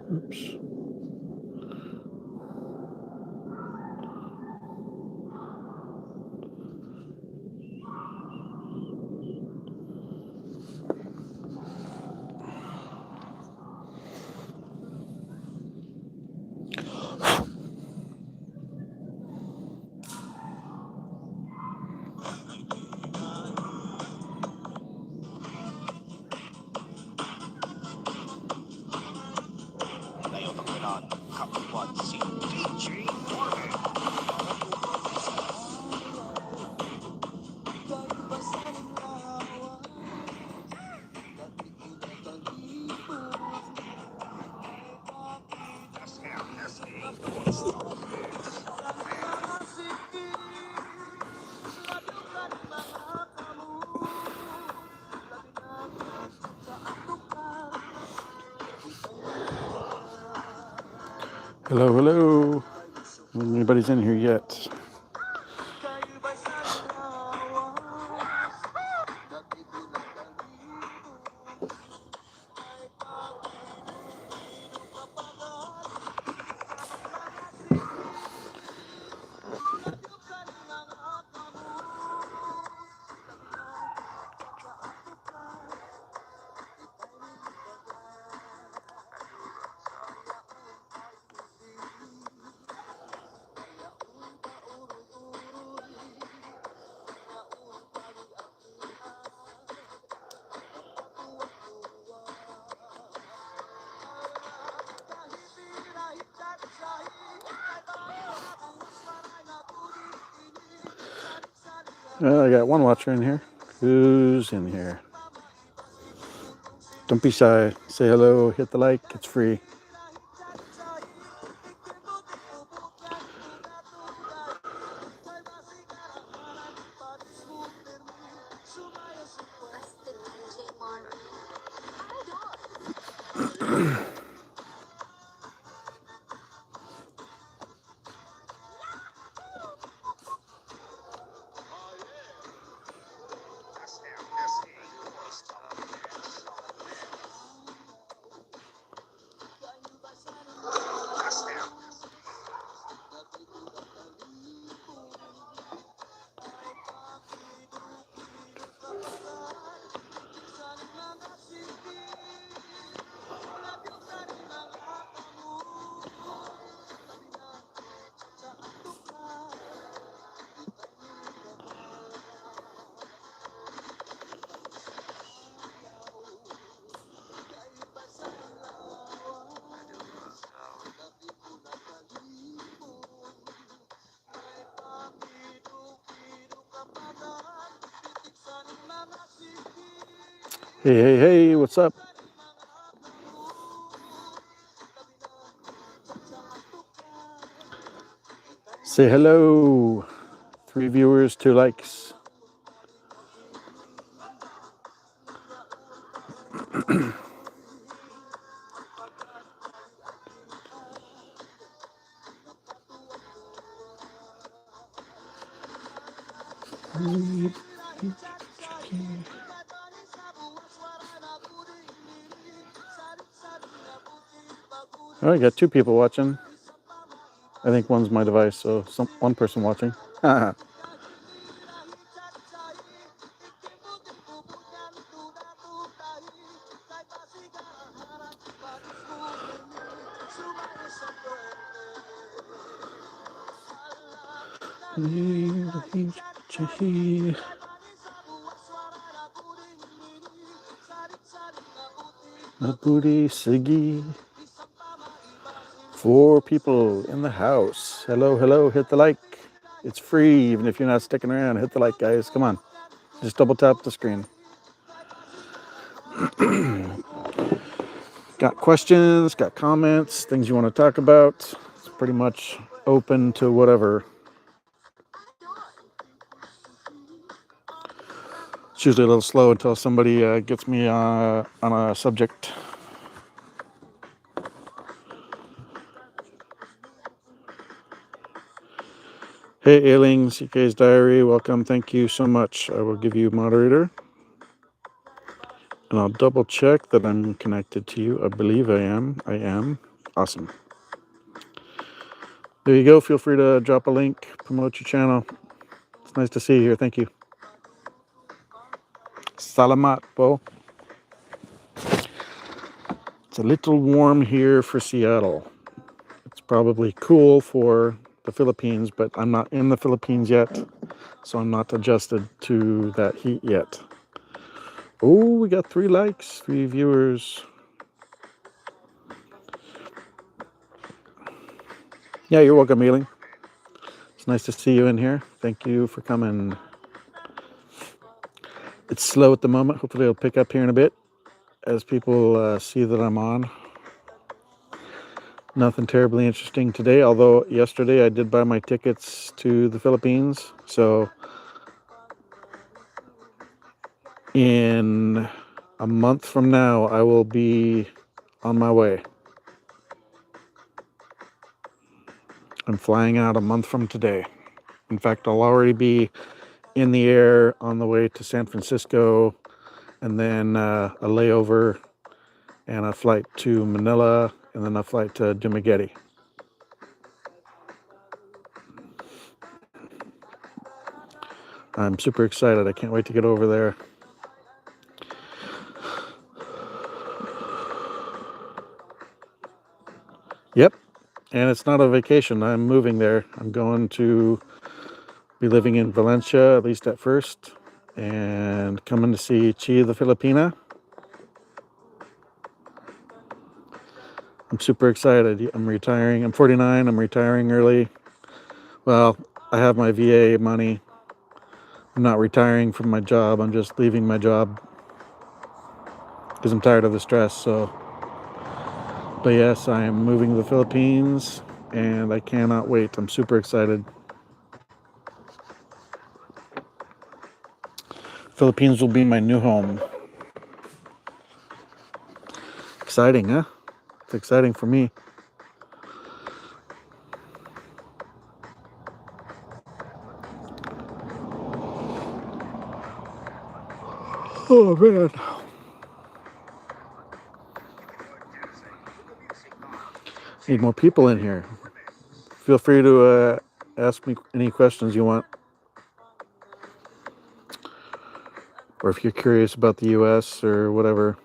Oops. Hello, hello. Anybody's in here yet? Well, I got one watcher in here. Who's in here? Don't be shy. Say hello, hit the like, it's free. Hey, what's up? Say hello. 3 viewers, 2 likes. Oh, I got 2 people watching. I think one's my device, so one person watching. Booty Siggy. 4 people in the house. Hello, hello, hit the like. It's free, even if you're not sticking around. Hit the like, guys. Come on. Just double tap the screen. Got questions, got comments, things you want to talk about. It's pretty much open to whatever. It's usually a little slow until somebody gets me on a subject. Hey, Ailing, CK's Diary, welcome. Thank you so much. I will give you moderator. And I'll double check that I'm connected to you. I believe I am. I am. Awesome. There you go. Feel free to drop a link, promote your channel. It's nice to see you here. Thank you. Salamat, Bo. It's a little warm here for Seattle. It's probably cool for the Philippines, but I'm not in the Philippines yet, so I'm not adjusted to that heat yet. Oh, we got 3 likes, 3 viewers. Yeah, you're welcome, Ealing. It's nice to see you in here. Thank you for coming. It's slow at the moment. Hopefully it'll pick up here in a bit as people see that I'm on. Nothing terribly interesting today, although yesterday I did buy my tickets to the Philippines. So in a month from now, I will be on my way. I'm flying out a month from today. In fact, I'll already be in the air on the way to San Francisco, and then a layover and a flight to Manila, and then a flight to Dumaguete. I'm super excited. I can't wait to get over there. Yep. And it's not a vacation. I'm moving there. I'm going to be living in Valencia, at least at first, and coming to see Chi the Filipina. I'm super excited. I'm retiring. I'm 49. I'm retiring early. Well, I have my VA money. I'm not retiring from my job. I'm just leaving my job because I'm tired of the stress. So, but yes, I am moving to the Philippines, and I cannot wait. I'm super excited. Philippines will be my new home. Exciting, huh? It's exciting for me. Oh, man. Need more people in here. Feel free to ask me any questions you want. Or if you're curious about the U.S. or whatever.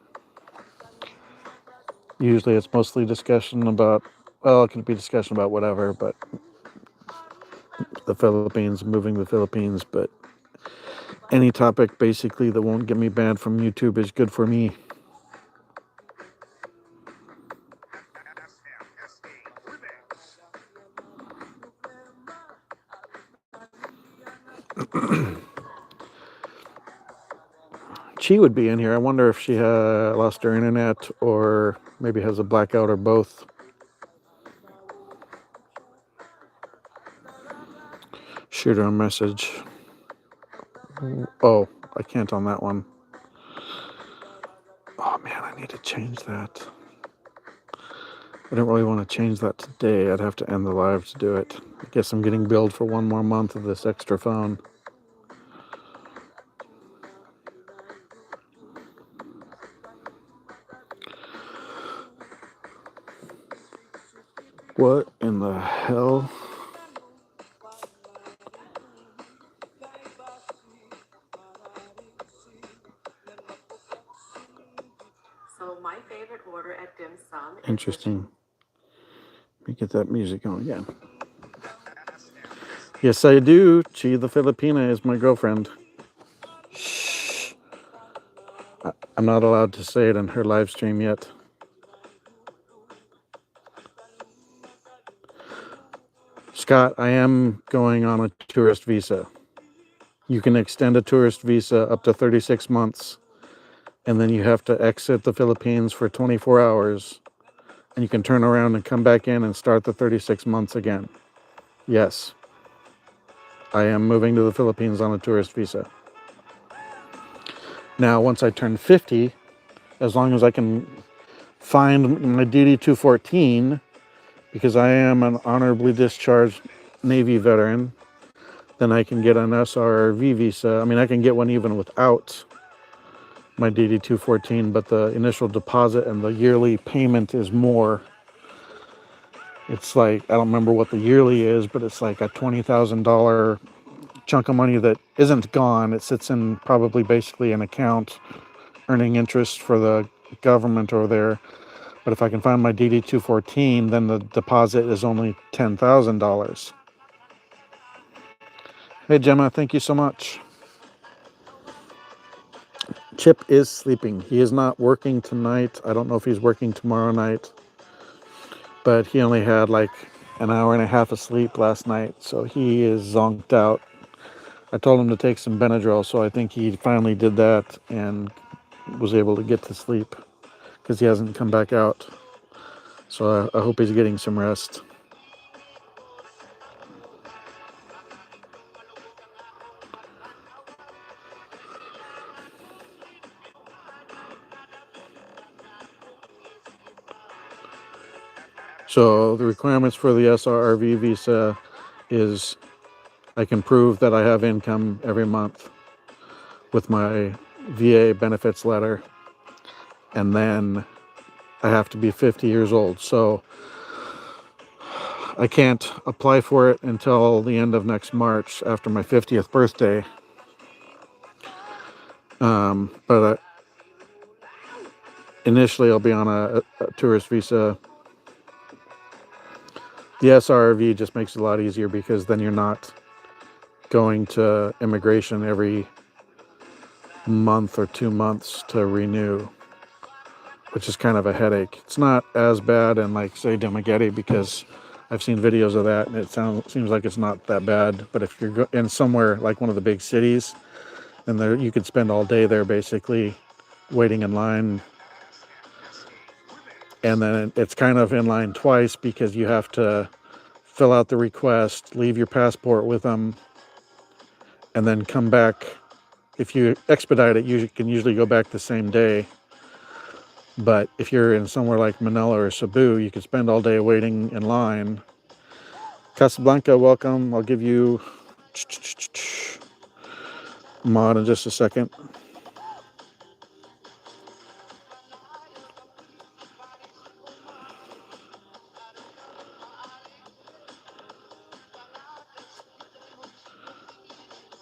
Usually it's mostly discussion about, well, it can be discussion about whatever, but the Philippines, moving to the Philippines, but any topic basically that won't get me banned from YouTube is good for me. Chi would be in here. I wonder if she lost her internet or maybe has a blackout or both. Shoot her a message. Oh, I can't on that one. Oh man, I need to change that. I don't really want to change that today. I'd have to end the live to do it. I guess I'm getting billed for 1 more month of this extra phone. What in the hell? So my favorite order at dim sum. Interesting. Let me get that music on again. Yes, I do. Chi the Filipina is my girlfriend. Shh. I'm not allowed to say it in her live stream yet. Scott, I am going on a tourist visa. You can extend a tourist visa up to 36 months, and then you have to exit the Philippines for 24 hours, and you can turn around and come back in and start the 36 months again. Yes, I am moving to the Philippines on a tourist visa. Now, once I turn 50, as long as I can find my DD-214, because I am an honorably discharged Navy veteran, then I can get an SRV visa. I mean, I can get one even without my DD-214, but the initial deposit and the yearly payment is more. It's like, I don't remember what the yearly is, but it's like a $20,000 chunk of money that isn't gone. It sits in probably basically an account earning interest for the government over there. But if I can find my DD-214, then the deposit is only $10,000. Hey, Gemma, thank you so much. Chip is sleeping. He is not working tonight. I don't know if he's working tomorrow night, but he only had like an hour and a half of sleep last night, so he is zonked out. I told him to take some Benadryl, so I think he finally did that and was able to get to sleep because he hasn't come back out. So I hope he's getting some rest. So the requirements for the SRV visa is I can prove that I have income every month with my VA benefits letter, and then I have to be 50 years old. So I can't apply for it until the end of next March after my 50th birthday. But initially I'll be on a tourist visa. The SRV just makes it a lot easier because then you're not going to immigration every month or 2 months to renew, which is kind of a headache. It's not as bad in, like, say, Dumaguete, because I've seen videos of that and it seems like it's not that bad. But if you're in somewhere like one of the big cities, then there you could spend all day there basically waiting in line. And then it's kind of in line twice because you have to fill out the request, leave your passport with them, and then come back. If you expedite it, you can usually go back the same day. But if you're in somewhere like Manila or Cebu, you could spend all day waiting in line. Casablanca, welcome. I'll give you mod in just a second.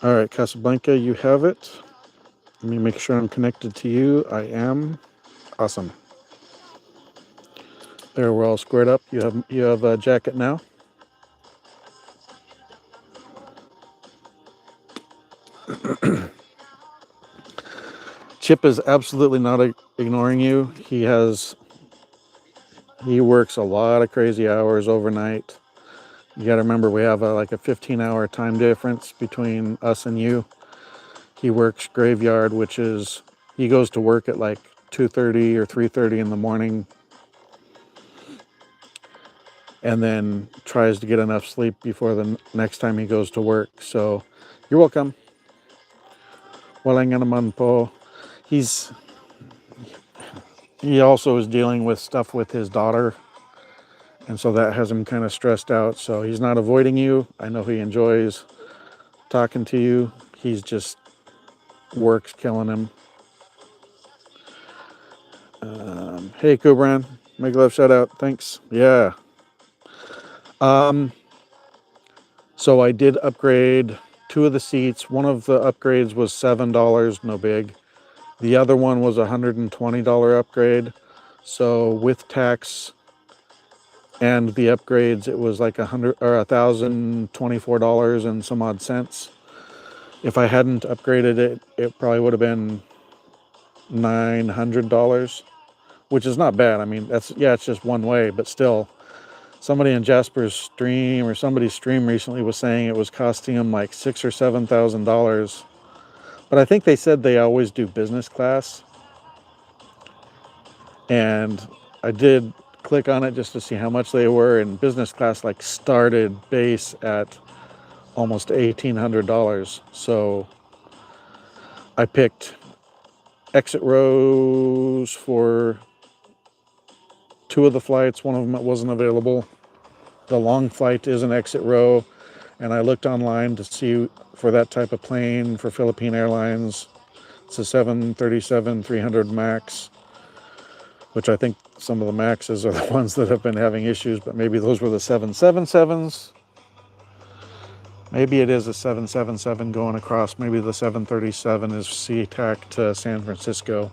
All right, Casablanca, you have it. Let me make sure I'm connected to you. I am. Awesome. There, we're all squared up. You have a jacket now. Chip is absolutely not ignoring you. He works a lot of crazy hours overnight. You got to remember we have like a 15-hour time difference between us and you. He works graveyard, which is he goes to work at like 2:30 or 3:30 in the morning, and then tries to get enough sleep before the next time he goes to work. So, you're welcome. Walang naman po. He also is dealing with stuff with his daughter, and so that has him kind of stressed out. So he's not avoiding you. I know he enjoys talking to you. He's just work's killing him. Hey, Kubran, make love shout out. Thanks. Yeah. So I did upgrade 2 of the seats. One of the upgrades was $7, no big. The other one was a $120 upgrade. So with tax and the upgrades, it was like $1,024 and some odd cents. If I hadn't upgraded it, it probably would have been $900, which is not bad. I mean, it's just one way, but still, somebody in Jasper's stream or somebody's stream recently was saying it was costing them like $6,000 or $7,000. But I think they said they always do business class, and I did click on it just to see how much they were, and business class like started base at almost $1,800. So I picked exit rows for 2 of the flights. One of them wasn't available. The long flight is an exit row, and I looked online to see for that type of plane for Philippine Airlines. It's a 737-300 MAX, which I think some of the MAXs are the ones that have been having issues, but maybe those were the 777s. Maybe it is a 777 going across. Maybe the 737 is SeaTac to San Francisco,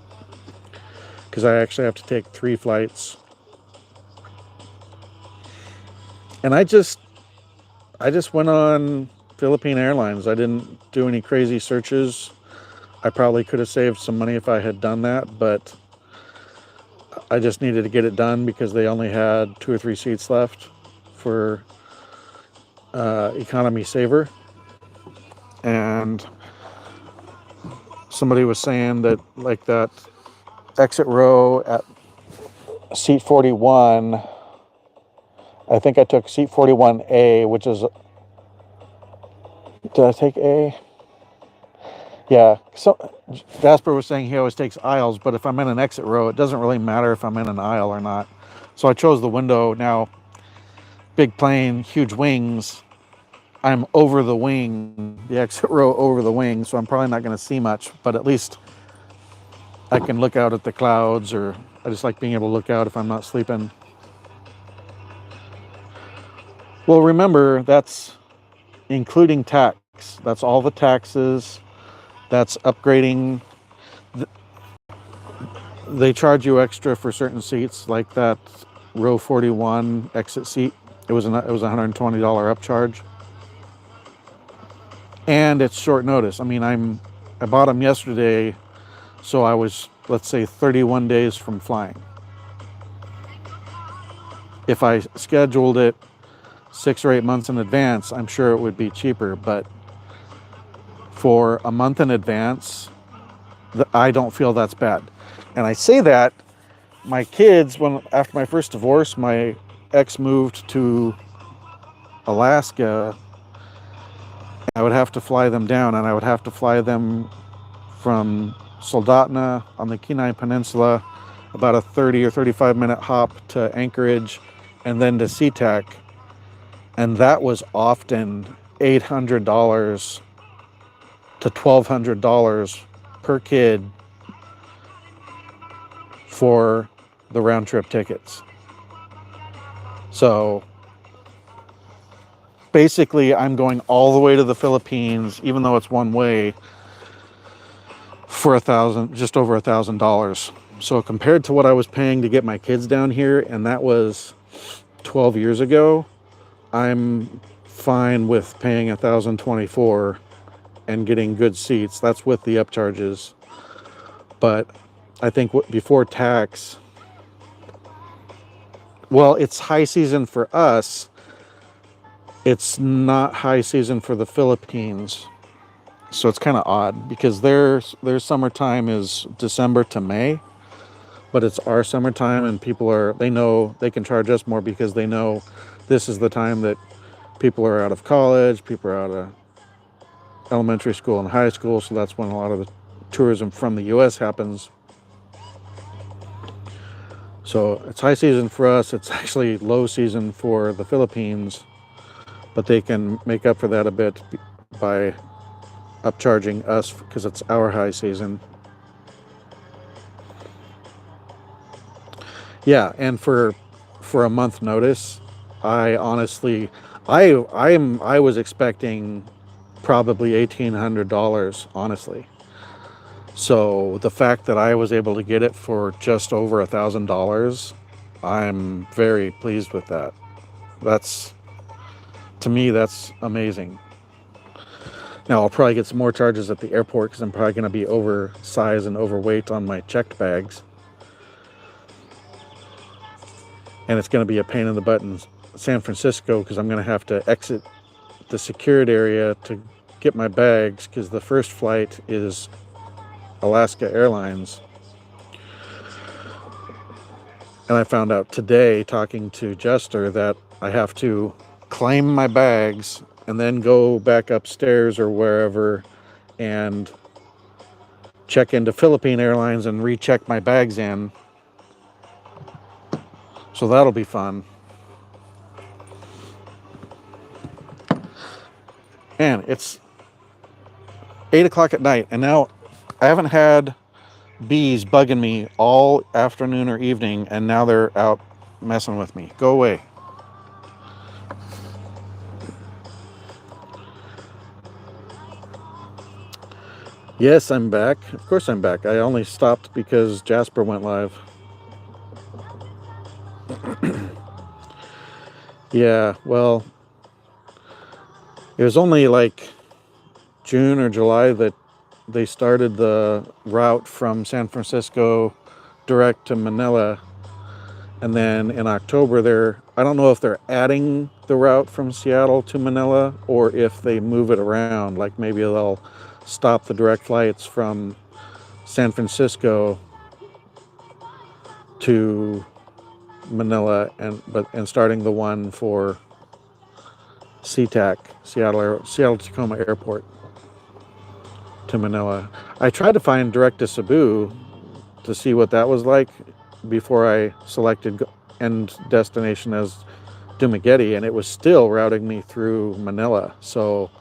because I actually have to take 3 flights. And I just went on Philippine Airlines. I didn't do any crazy searches. I probably could have saved some money if I had done that, but I just needed to get it done because they only had 2 or 3 seats left for economy saver. And somebody was saying that, like, that exit row at seat 41, I think I took seat 41A, which is, did I take A? Yeah, so Jasper was saying he always takes aisles, but if I'm in an exit row, it doesn't really matter if I'm in an aisle or not. So I chose the window. Now, big plane, huge wings. I'm over the wing, the exit row over the wing, so I'm probably not going to see much, but at least I can look out at the clouds, or I just like being able to look out if I'm not sleeping. Well, remember, that's including tax. That's all the taxes. That's upgrading. They charge you extra for certain seats, like that row 41 exit seat. It was a $120 upcharge, and it's short notice. I mean, I bought them yesterday, so I was, let's say, 31 days from flying. If I scheduled it 6 or 8 months in advance, I'm sure it would be cheaper, but for a month in advance, I don't feel that's bad. And I say that, my kids, after my first divorce, my ex moved to Alaska. I would have to fly them down, and I would have to fly them from Soldotna on the Kenai Peninsula, about a 30 or 35-minute hop to Anchorage, and then to SeaTac. And that was often $800 to $1,200 per kid for the round trip tickets. So basically, I'm going all the way to the Philippines, even though it's one way, for just over $1,000. So compared to what I was paying to get my kids down here, and that was 12 years ago, I'm fine with paying $1,024 and getting good seats. That's with the upcharges. But I think before tax, well, it's high season for us. It's not high season for the Philippines. So it's kind of odd because their summertime is December to May, but it's our summertime, and they know they can charge us more because they know this is the time that people are out of college, people are out of elementary school and high school, so that's when a lot of the tourism from the US happens. So it's high season for us. It's actually low season for the Philippines, but they can make up for that a bit by upcharging us because it's our high season. Yeah, and for a month notice, I honestly, I was expecting probably $1,800, honestly. So the fact that I was able to get it for just over $1,000, I'm very pleased with that. To me, that's amazing. Now, I'll probably get some more charges at the airport because I'm probably going to be oversized and overweight on my checked bags. And it's going to be a pain in the butt in San Francisco because I'm going to have to exit the secured area to get my bags because the first flight is Alaska Airlines. And I found out today, talking to Jester, that I have to claim my bags and then go back upstairs or wherever and check into Philippine Airlines and recheck my bags in. So that'll be fun. Man, it's 8 o'clock at night, and now I haven't had bees bugging me all afternoon or evening, and now they're out messing with me. Go away. Yes, I'm back. Of course I'm back. I only stopped because Jasper went live. Yeah, well, it was only like June or July that they started the route from San Francisco direct to Manila. And then in October, I don't know if they're adding the route from Seattle to Manila or if they move it around. Like maybe they'll stop the direct flights from San Francisco to Manila and starting the one for SeaTac, Seattle Tacoma Airport to Manila. I tried to find direct to Cebu to see what that was like before I selected end destination as Dumaguete, and it was still routing me through Manila. So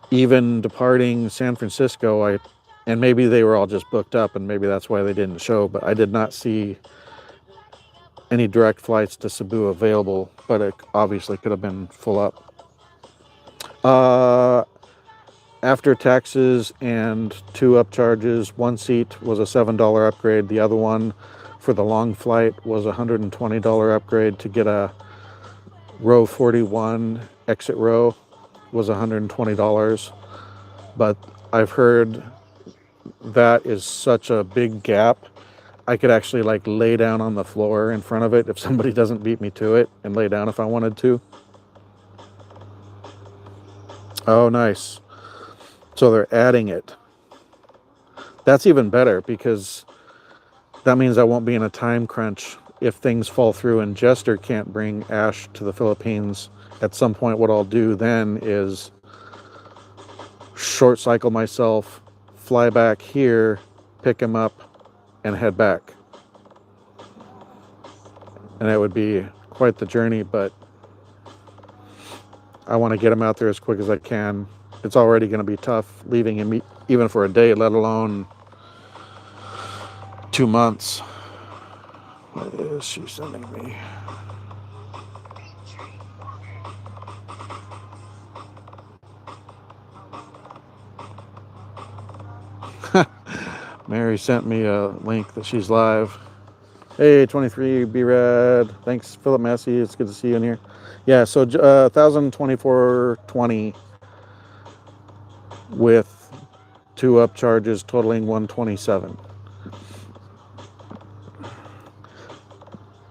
even departing San Francisco, and maybe they were all just booked up and maybe that's why they didn't show, but I did not see any direct flights to Cebu available, but it obviously could have been full up. After taxes and 2 upcharges, one seat was a $7 upgrade. The other one for the long flight was a $120 upgrade to get a row 41 exit row was $120. But I've heard that is such a big gap. I could actually like lay down on the floor in front of it if somebody doesn't beat me to it and lay down if I wanted to. Oh, nice. So they're adding it. That's even better because that means I won't be in a time crunch if things fall through and Jester can't bring Ash to the Philippines. At some point, what I'll do then is short cycle myself, fly back here, pick him up, and head back. And that would be quite the journey, but I want to get him out there as quick as I can. It's already going to be tough leaving him even for a day, let alone 2 months. What is she sending me? Mary sent me a link that she's live. Hey, 23 B-Rad. Thanks, Philip Massey. It's good to see you in here. Yeah, so 1,024.20 with 2 upcharges totaling 127.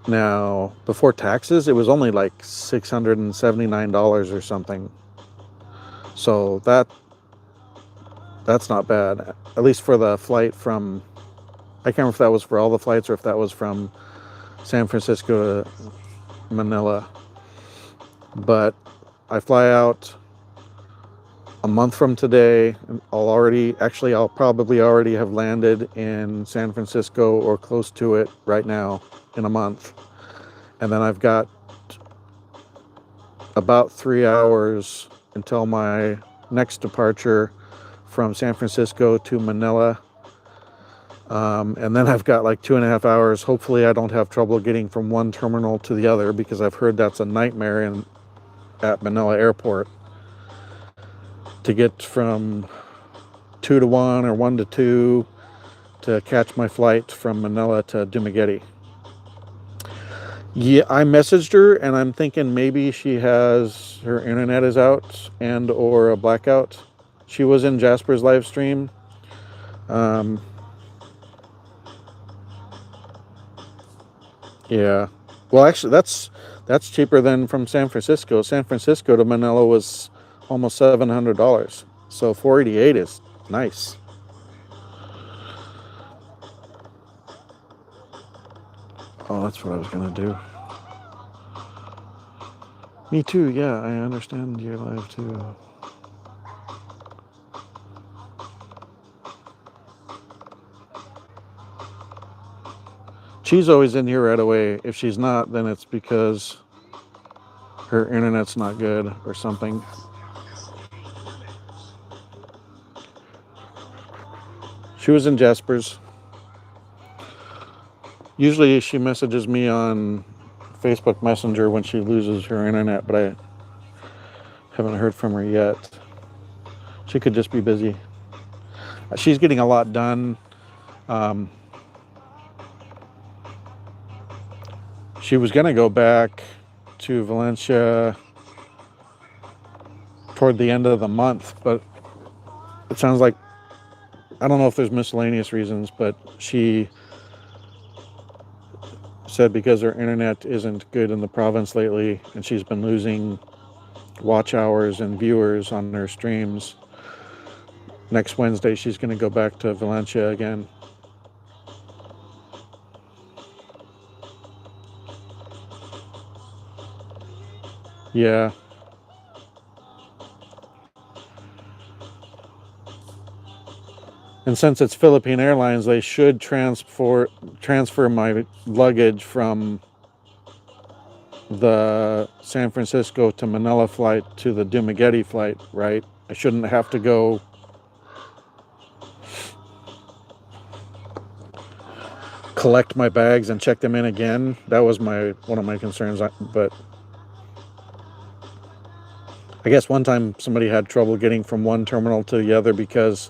Now, before taxes, it was only like $679 or something. So that's not bad. At least for the flight from, I can't remember if that was for all the flights or if that was from San Francisco to Manila. But I fly out a month from today. I'll probably already have landed in San Francisco or close to it right now in a month. And then I've got about 3 hours until my next departure from San Francisco to Manila. And then I've got like 2.5 hours. Hopefully I don't have trouble getting from one terminal to the other because I've heard that's a nightmare at Manila Airport to get from 2 to 1 or 1 to 2 to catch my flight from Manila to Dumaguete. Yeah, I messaged her and I'm thinking maybe her internet is out and or a blackout. She was in Jasper's live stream. Yeah. Well, actually, that's cheaper than from San Francisco. San Francisco to Manila was almost $700. So 488 is nice. Oh, that's what I was gonna do. Me too. Yeah, I understand you're live too. She's always in here right away. If she's not, then it's because her internet's not good or something. She was in Jasper's. Usually she messages me on Facebook Messenger when she loses her internet, but I haven't heard from her yet. She could just be busy. She's getting a lot done. She was going to go back to Valencia toward the end of the month, but it sounds like, I don't know if there's miscellaneous reasons, but she said because her internet isn't good in the province lately and she's been losing watch hours and viewers on her streams. Next Wednesday, she's going to go back to Valencia again. Yeah. And since it's Philippine Airlines, they should transfer my luggage from the San Francisco to Manila flight to the Dumaguete flight, right? I shouldn't have to go collect my bags and check them in again. That was one of my concerns, but I guess one time somebody had trouble getting from one terminal to the other because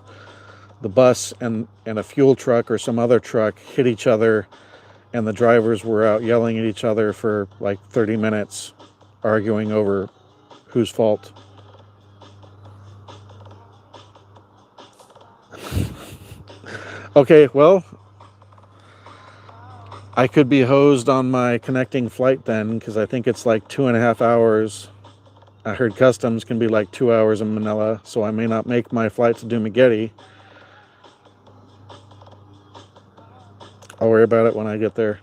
the bus and a fuel truck or some other truck hit each other, and the drivers were out yelling at each other for like 30 minutes, arguing over whose fault. Okay, well, I could be hosed on my connecting flight then, because I think it's like 2.5 hours. I heard customs can be like 2 hours in Manila, so I may not make my flight to Dumaguete. I'll worry about it when I get there.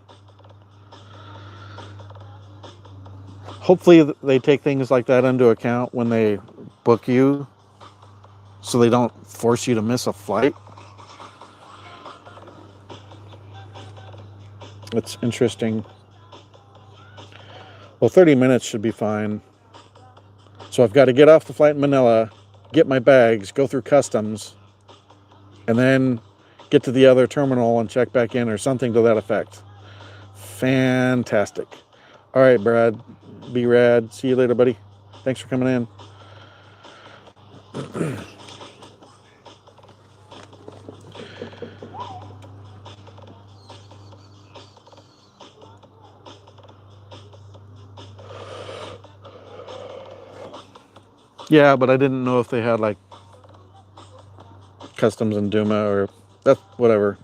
Hopefully they take things like that into account when they book you, so they don't force you to miss a flight. It's interesting. Well, 30 minutes should be fine. So I've got to get off the flight in Manila, get my bags, go through customs, and then get to the other terminal and check back in or something to that effect. Fantastic. All right, Brad. Be rad. See you later, buddy. Thanks for coming in. Yeah, but I didn't know if they had like customs in Duma or that's whatever.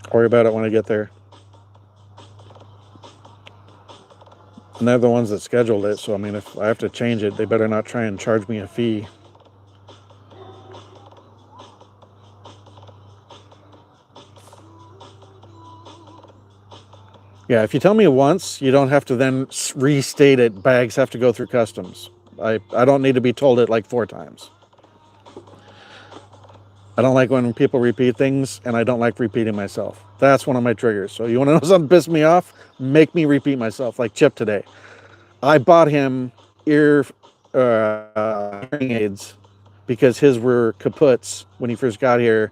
I'll worry about it when I get there. And they're the ones that scheduled it, so I mean, if I have to change it, they better not try and charge me a fee. Yeah, if you tell me once, you don't have to then restate it. Bags have to go through customs. I don't need to be told it like 4 times. I don't like when people repeat things, and I don't like repeating myself. That's one of my triggers. So you want to know something pissed me off? Make me repeat myself, like Chip today. I bought him hearing aids because his were kaputs when he first got here,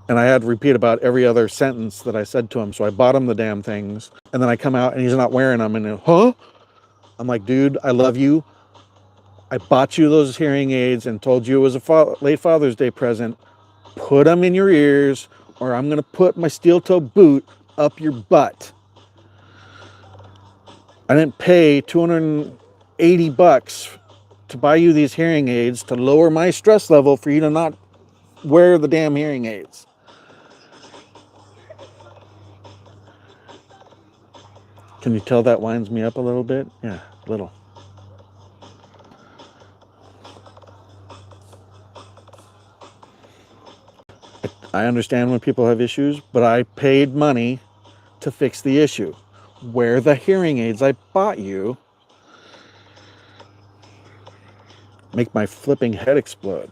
and I had to repeat about every other sentence that I said to him. So I bought him the damn things, and then I come out and he's not wearing them, and huh? I'm like, dude, I love you. I bought you those hearing aids and told you it was a late Father's Day present. Put them in your ears, or I'm gonna put my steel-toe boot up your butt. I didn't pay $280 to buy you these hearing aids to lower my stress level for you to not wear the damn hearing aids. Can you tell that winds me up a little bit? Yeah, a little. I understand when people have issues, but I paid money to fix the issue. Wear the hearing aids I bought you. Make my flipping head explode.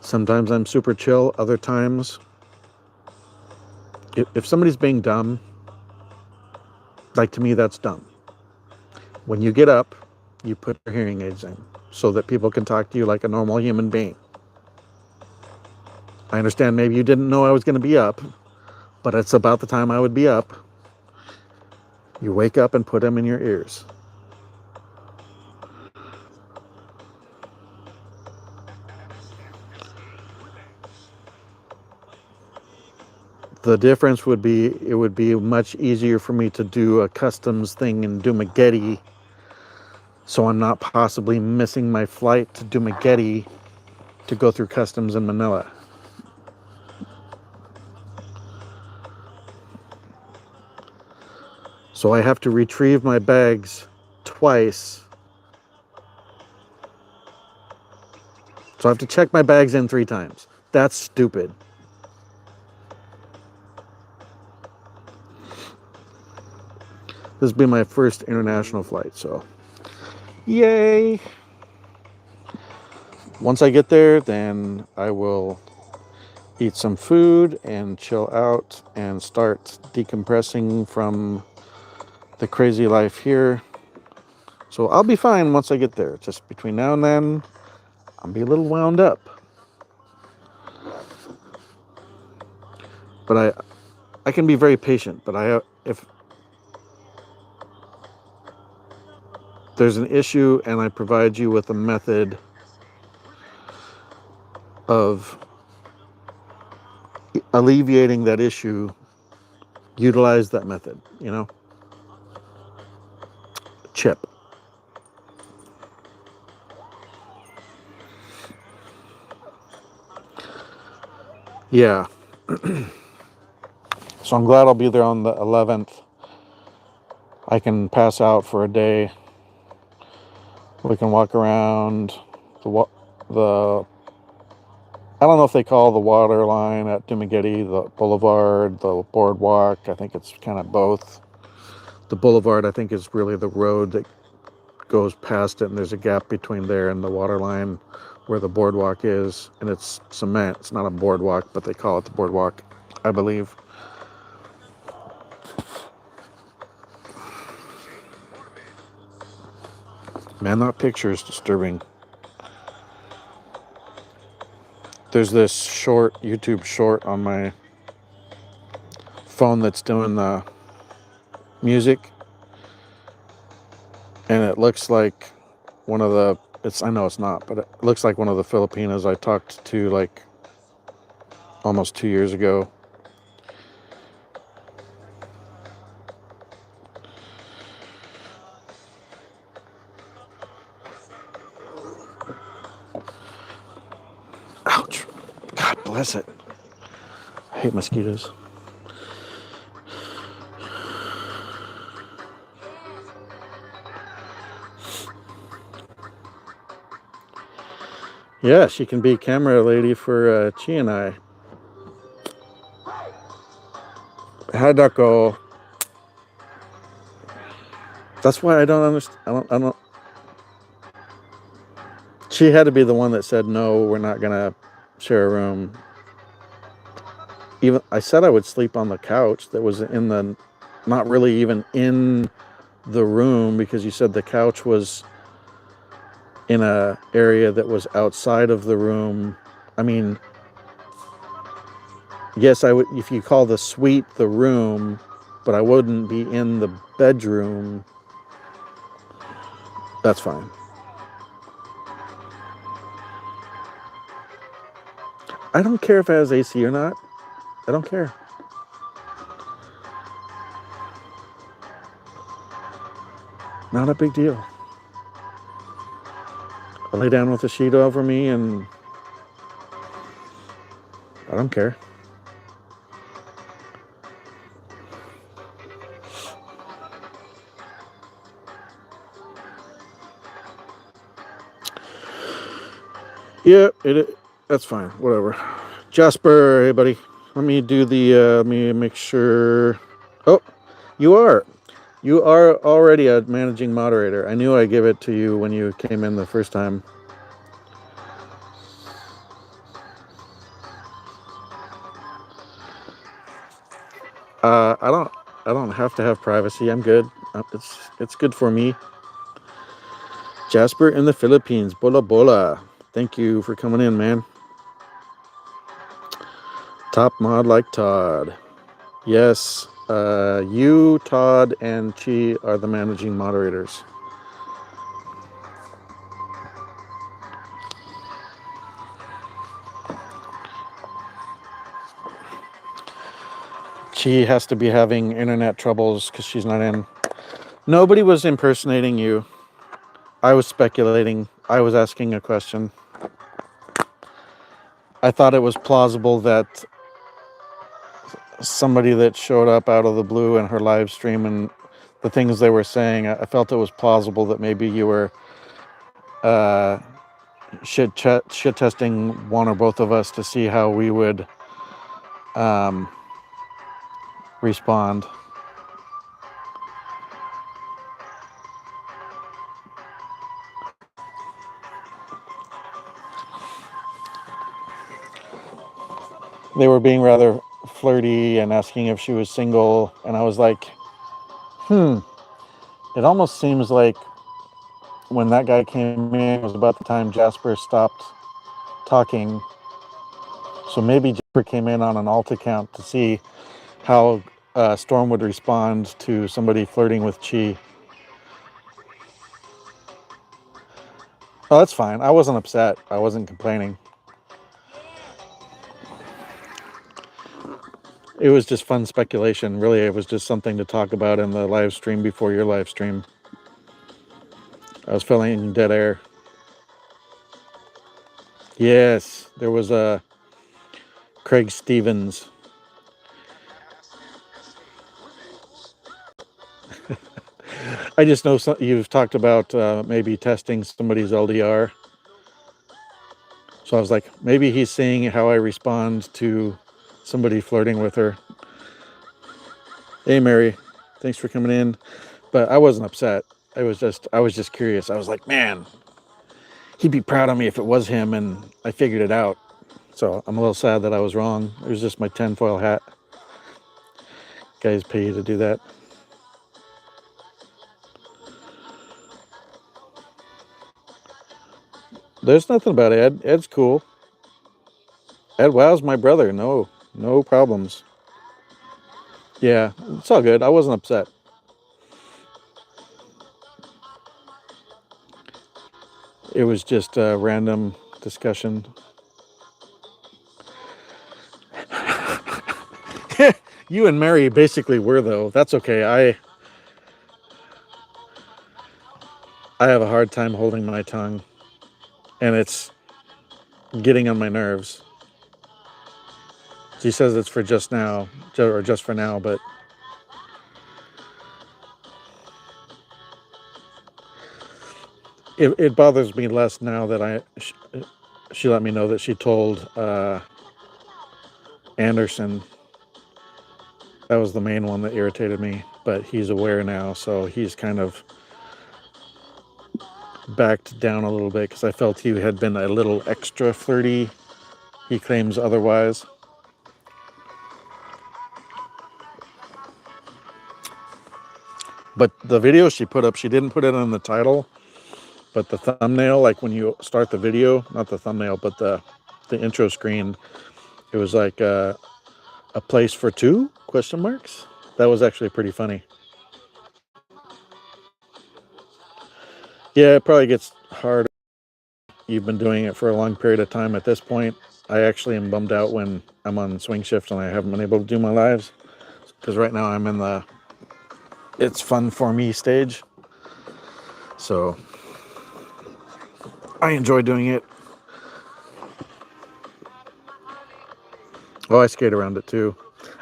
Sometimes I'm super chill. Other times, if somebody's being dumb, like to me, that's dumb. When you get up, you put your hearing aids in so that people can talk to you like a normal human being. I understand maybe you didn't know I was going to be up, but it's about the time I would be up. You wake up and put them in your ears. The difference would be it would be much easier for me to do a customs thing in Dumaguete, so I'm not possibly missing my flight to Dumaguete to go through customs in Manila. So I have to retrieve my bags twice. So I have to check my bags in 3 times. That's stupid. This will be my first international flight, so yay! Once I get there, then I will eat some food and chill out and start decompressing from the crazy life here. So I'll be fine once I get there. Just between now and then, I'll be a little wound up. But I can be very patient. But if there's an issue and I provide you with a method of alleviating that issue, utilize that method, you know? Chip. Yeah. So I'm glad I'll be there on the 11th. I can pass out for a day. We can walk around the I don't know if they call the water line at Dumaguete the boulevard, the boardwalk. I think it's kind of both. The boulevard, I think, is really the road that goes past it, and there's a gap between there and the water line where the boardwalk is, and it's cement. It's not a boardwalk, but they call it the boardwalk, I believe. Man, that picture is disturbing. There's this short, YouTube short on my phone that's doing the music, and it looks like one of the, I know it's not, but it looks like one of the Filipinas I talked to like almost 2 years ago. Ouch. God bless it. I hate mosquitoes. Yeah, she can be camera lady for Chi and I. How'd that go? That's why I don't understand. I don't. She had to be the one that said, no, we're not going to share a room. Even I said I would sleep on the couch that was in the, not really even in the room, because you said the couch was in a area that was outside of the room. I mean, yes, I would, if you call the suite the room, but I wouldn't be in the bedroom. That's fine. I don't care if it has AC or not. I don't care. Not a big deal. I lay down with a sheet over me and I don't care. Yeah, that's fine. Whatever. Jasper, hey buddy. Let me do the. Let me make sure. Oh, you are. You are already a managing moderator. I knew I'd give it to you when you came in the first time. I don't. I don't have to have privacy. I'm good. It's good for me. Jasper in the Philippines. Bola bola. Thank you for coming in, man. Top mod like Todd. Yes. You, Todd, and Chi are the managing moderators. She has to be having internet troubles because she's not in. Nobody was impersonating you. I was speculating. I was asking a question. I thought it was plausible that somebody that showed up out of the blue in her live stream and the things they were saying, I felt it was plausible that maybe you were uh, shit testing one or both of us to see how we would um, respond. They were being rather flirty and asking if she was single, and I was like, it almost seems like when that guy came in, it was about the time Jasper stopped talking. So maybe Jasper came in on an alt account to see how Storm would respond to somebody flirting with Chi. Oh, that's fine. I wasn't upset. I wasn't complaining. It was just fun speculation. Really, it was just something to talk about in the live stream before your live stream. I was feeling dead air. Yes, there was a Craig Stevens. I just know you've talked about maybe testing somebody's LDR. So I was like, maybe he's seeing how I respond to somebody flirting with her. Hey, Mary, thanks for coming in. But I wasn't upset. I was just curious. I was like, man, he'd be proud of me if it was him, and I figured it out. So I'm a little sad that I was wrong. It was just my tinfoil hat. Guys pay you to do that. There's nothing about Ed. Ed's cool. Ed Wow's my brother. No problems. Yeah, it's all good. I wasn't upset. It was just a random discussion. You and Mary basically were, though. That's okay. I have a hard time holding my tongue, and it's getting on my nerves. She says it's for just now, or just for now, but it bothers me less now that she let me know that she told Anderson. That was the main one that irritated me, but he's aware now, so he's kind of backed down a little bit because I felt he had been a little extra flirty. He claims otherwise. But the video she put up, she didn't put it on the title, but the thumbnail, like when you start the video, not the thumbnail, but the intro screen, it was like a place for two question marks. That was actually pretty funny. Yeah, it probably gets hard. You've been doing it for a long period of time at this point. I actually am bummed out when I'm on swing shift and I haven't been able to do my lives because right now I'm in the it's fun for me stage. So I enjoy doing it. Oh, I skate around it too.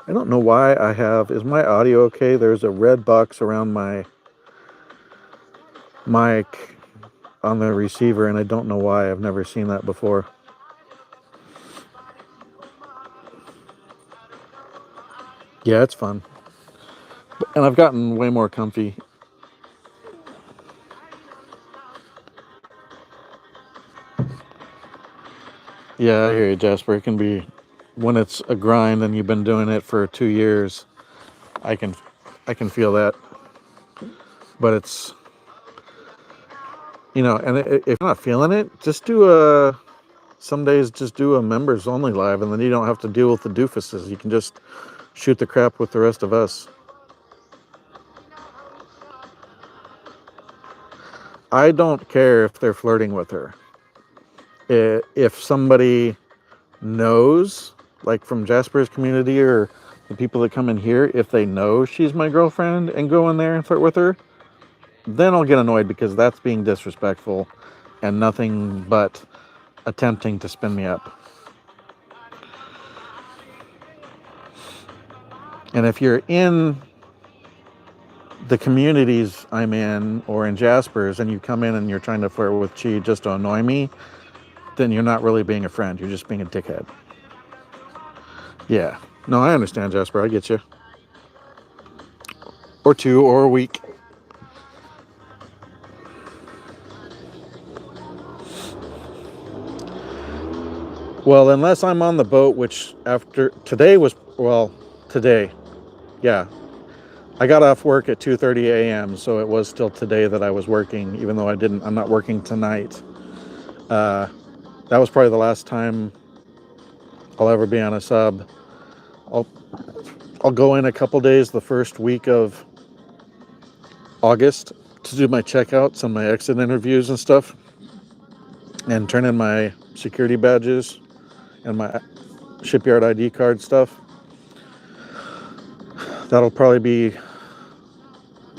I don't know why I have. Is my audio okay? There's a red box around my mic on the receiver, and I don't know why. I've never seen that before. Yeah, it's fun. And I've gotten way more comfy. Yeah, I hear you, Jasper. It can be when it's a grind and you've been doing it for 2 years. I can, I can feel that. But it's and if you're not feeling it, just do a. Some days just do a members only live, and then you don't have to deal with the doofuses. You can just shoot the crap with the rest of us. I don't care if they're flirting with her. If somebody knows, like from Jasper's community or the people that come in here, if they know she's my girlfriend and go in there and flirt with her, then I'll get annoyed because that's being disrespectful and nothing but attempting to spin me up. And if you're in the communities I'm in or in Jasper's and you come in and you're trying to flirt with Chi just to annoy me, then you're not really being a friend. You're just being a dickhead. Yeah. No, I understand, Jasper. I get you. Or two, or a week. Well, unless I'm on the boat, which after today was, well, today, yeah. I got off work at 2:30 a.m., so it was still today that I was working, even though I'm not working tonight. That was probably the last time I'll ever be on a sub. I'll, I'll go in a couple days the first week of August to do my checkouts and my exit interviews and stuff, and turn in my security badges and my shipyard ID card stuff. That'll probably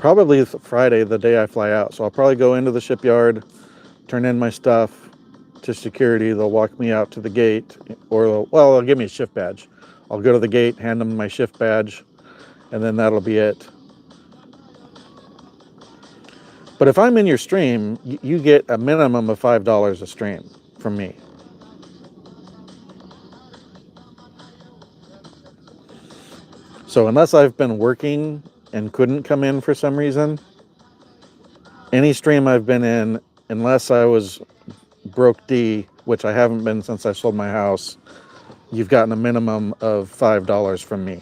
Friday, the day I fly out. So I'll probably go into the shipyard, turn in my stuff to security. They'll walk me out to the gate, or they'll give me a shift badge. I'll go to the gate, hand them my shift badge, and then that'll be it. But if I'm in your stream, you get a minimum of $5 a stream from me. So unless I've been working and couldn't come in for some reason, any stream I've been in, unless I was broke D, which I haven't been since I sold my house, you've gotten a minimum of $5 from me.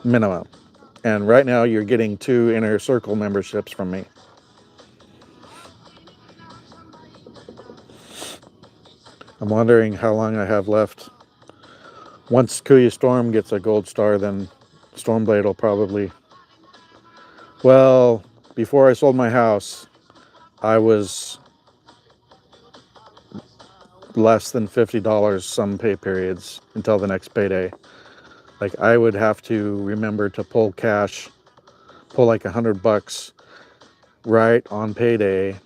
Minimum. And right now you're getting 2 Inner Circle memberships from me. I'm wondering how long I have left. Once KuyaStorm gets a gold star, then Stormblade will probably... Well, before I sold my house, I was less than $50 some pay periods until the next payday. Like, I would have to remember to pull cash, pull like $100 right on payday,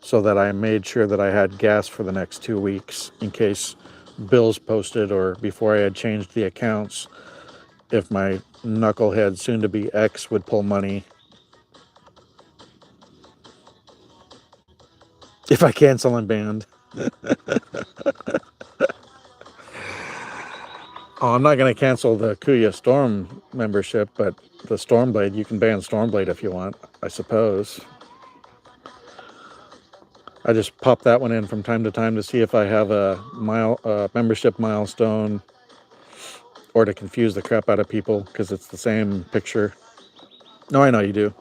so that I made sure that I had gas for the next 2 weeks in case bills posted, or before I had changed the accounts, if my knucklehead soon to be ex would pull money. If I cancel and banned. Oh, I'm not going to cancel the KuyaStorm membership, but the Stormblade, you can ban Stormblade if you want, I suppose. I just pop that one in from time to time to see if I have a membership milestone, or to confuse the crap out of people because it's the same picture. No, I know you do.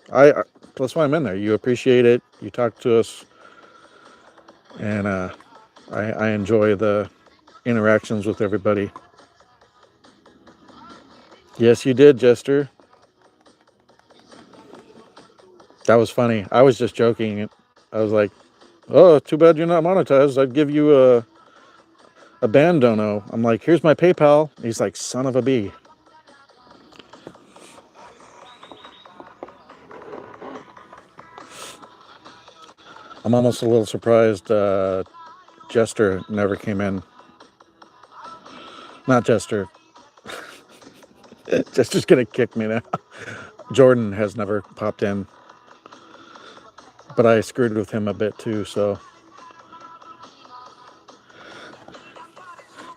That's why I'm in there. You appreciate it. You talk to us, and I enjoy the interactions with everybody. Yes, you did, Jester. That was funny. I was just joking. I was like, "Oh, too bad you're not monetized. I'd give you a band dono." I'm like, "Here's my PayPal." He's like, "Son of a bee." I'm almost a little surprised Jester never came in. Not Jester. Jester's gonna kick me now. Jordan has never popped in, but I screwed with him a bit too, so.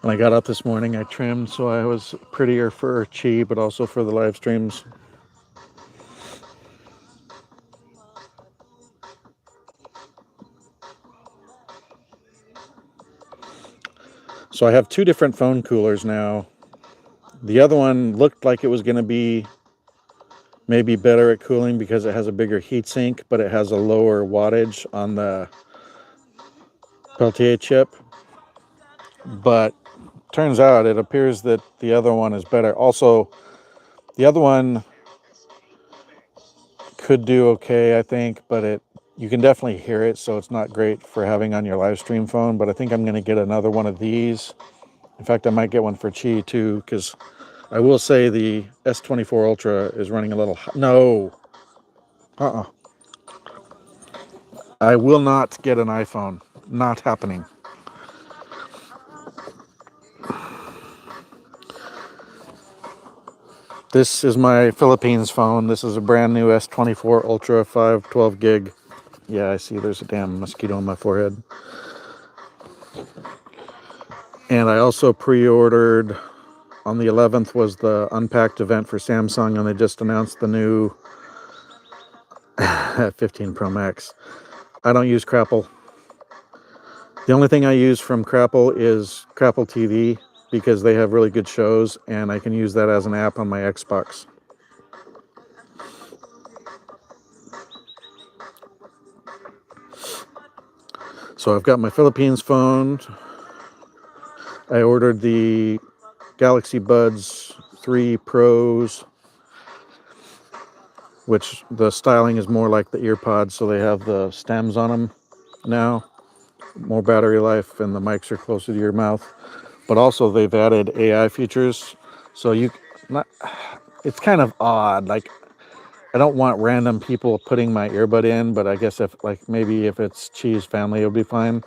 When I got up this morning, I trimmed so I was prettier for Chi, but also for the live streams. So I have two different phone coolers now. The other one looked like it was going to be maybe better at cooling because it has a bigger heat sink, but it has a lower wattage on the Peltier chip. But turns out it appears that the other one is better. Also, the other one could do okay, I think, but you can definitely hear it, so it's not great for having on your live stream phone. But I think I'm going to get another one of these. In fact, I might get one for Chi too, because I will say the S24 Ultra is running a little. No, I will not get an iPhone. Not happening. This is my Philippines phone. This is a brand new S24 Ultra 512 gig. Yeah, I see there's a damn mosquito on my forehead. And I also pre-ordered, on the 11th was the Unpacked event for Samsung, and they just announced the new 15 Pro Max. I don't use Crapple. The only thing I use from Crapple is Crapple TV, because they have really good shows, and I can use that as an app on my Xbox. So I've got my Philippines phone. I ordered the Galaxy Buds 3 Pros, which the styling is more like the EarPods, so they have the stems on them now. More battery life, and the mics are closer to your mouth. But also they've added AI features, so it's kind of odd. Like, I don't want random people putting my earbud in, but I guess maybe if it's Chi's family, it'll be fine.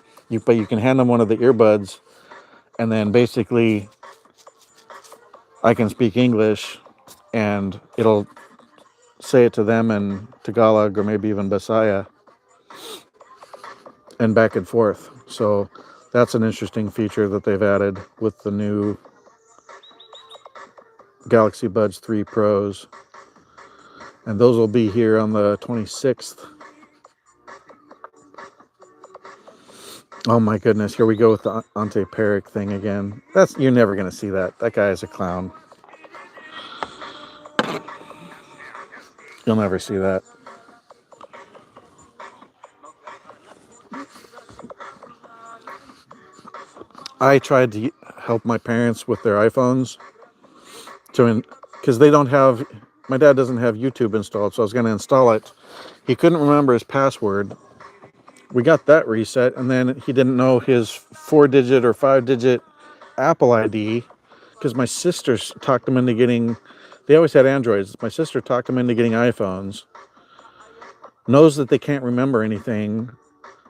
But you can hand them one of the earbuds, and then basically I can speak English, and it'll say it to them in Tagalog or maybe even Bisaya, and back and forth. So that's an interesting feature that they've added with the new Galaxy Buds 3 Pros. And those will be here on the 26th. Oh my goodness, here we go with the Ante Peric thing again. You're never going to see that. That guy is a clown. You'll never see that. I tried to help my parents with their iPhones because they don't have, my dad doesn't have YouTube installed, so I was going to install it. He couldn't remember his password. We got that reset, and then he didn't know his 4-digit or 5-digit Apple ID, because my sister talked him into getting, they always had Androids. My sister talked him into getting iPhones, knows that they can't remember anything,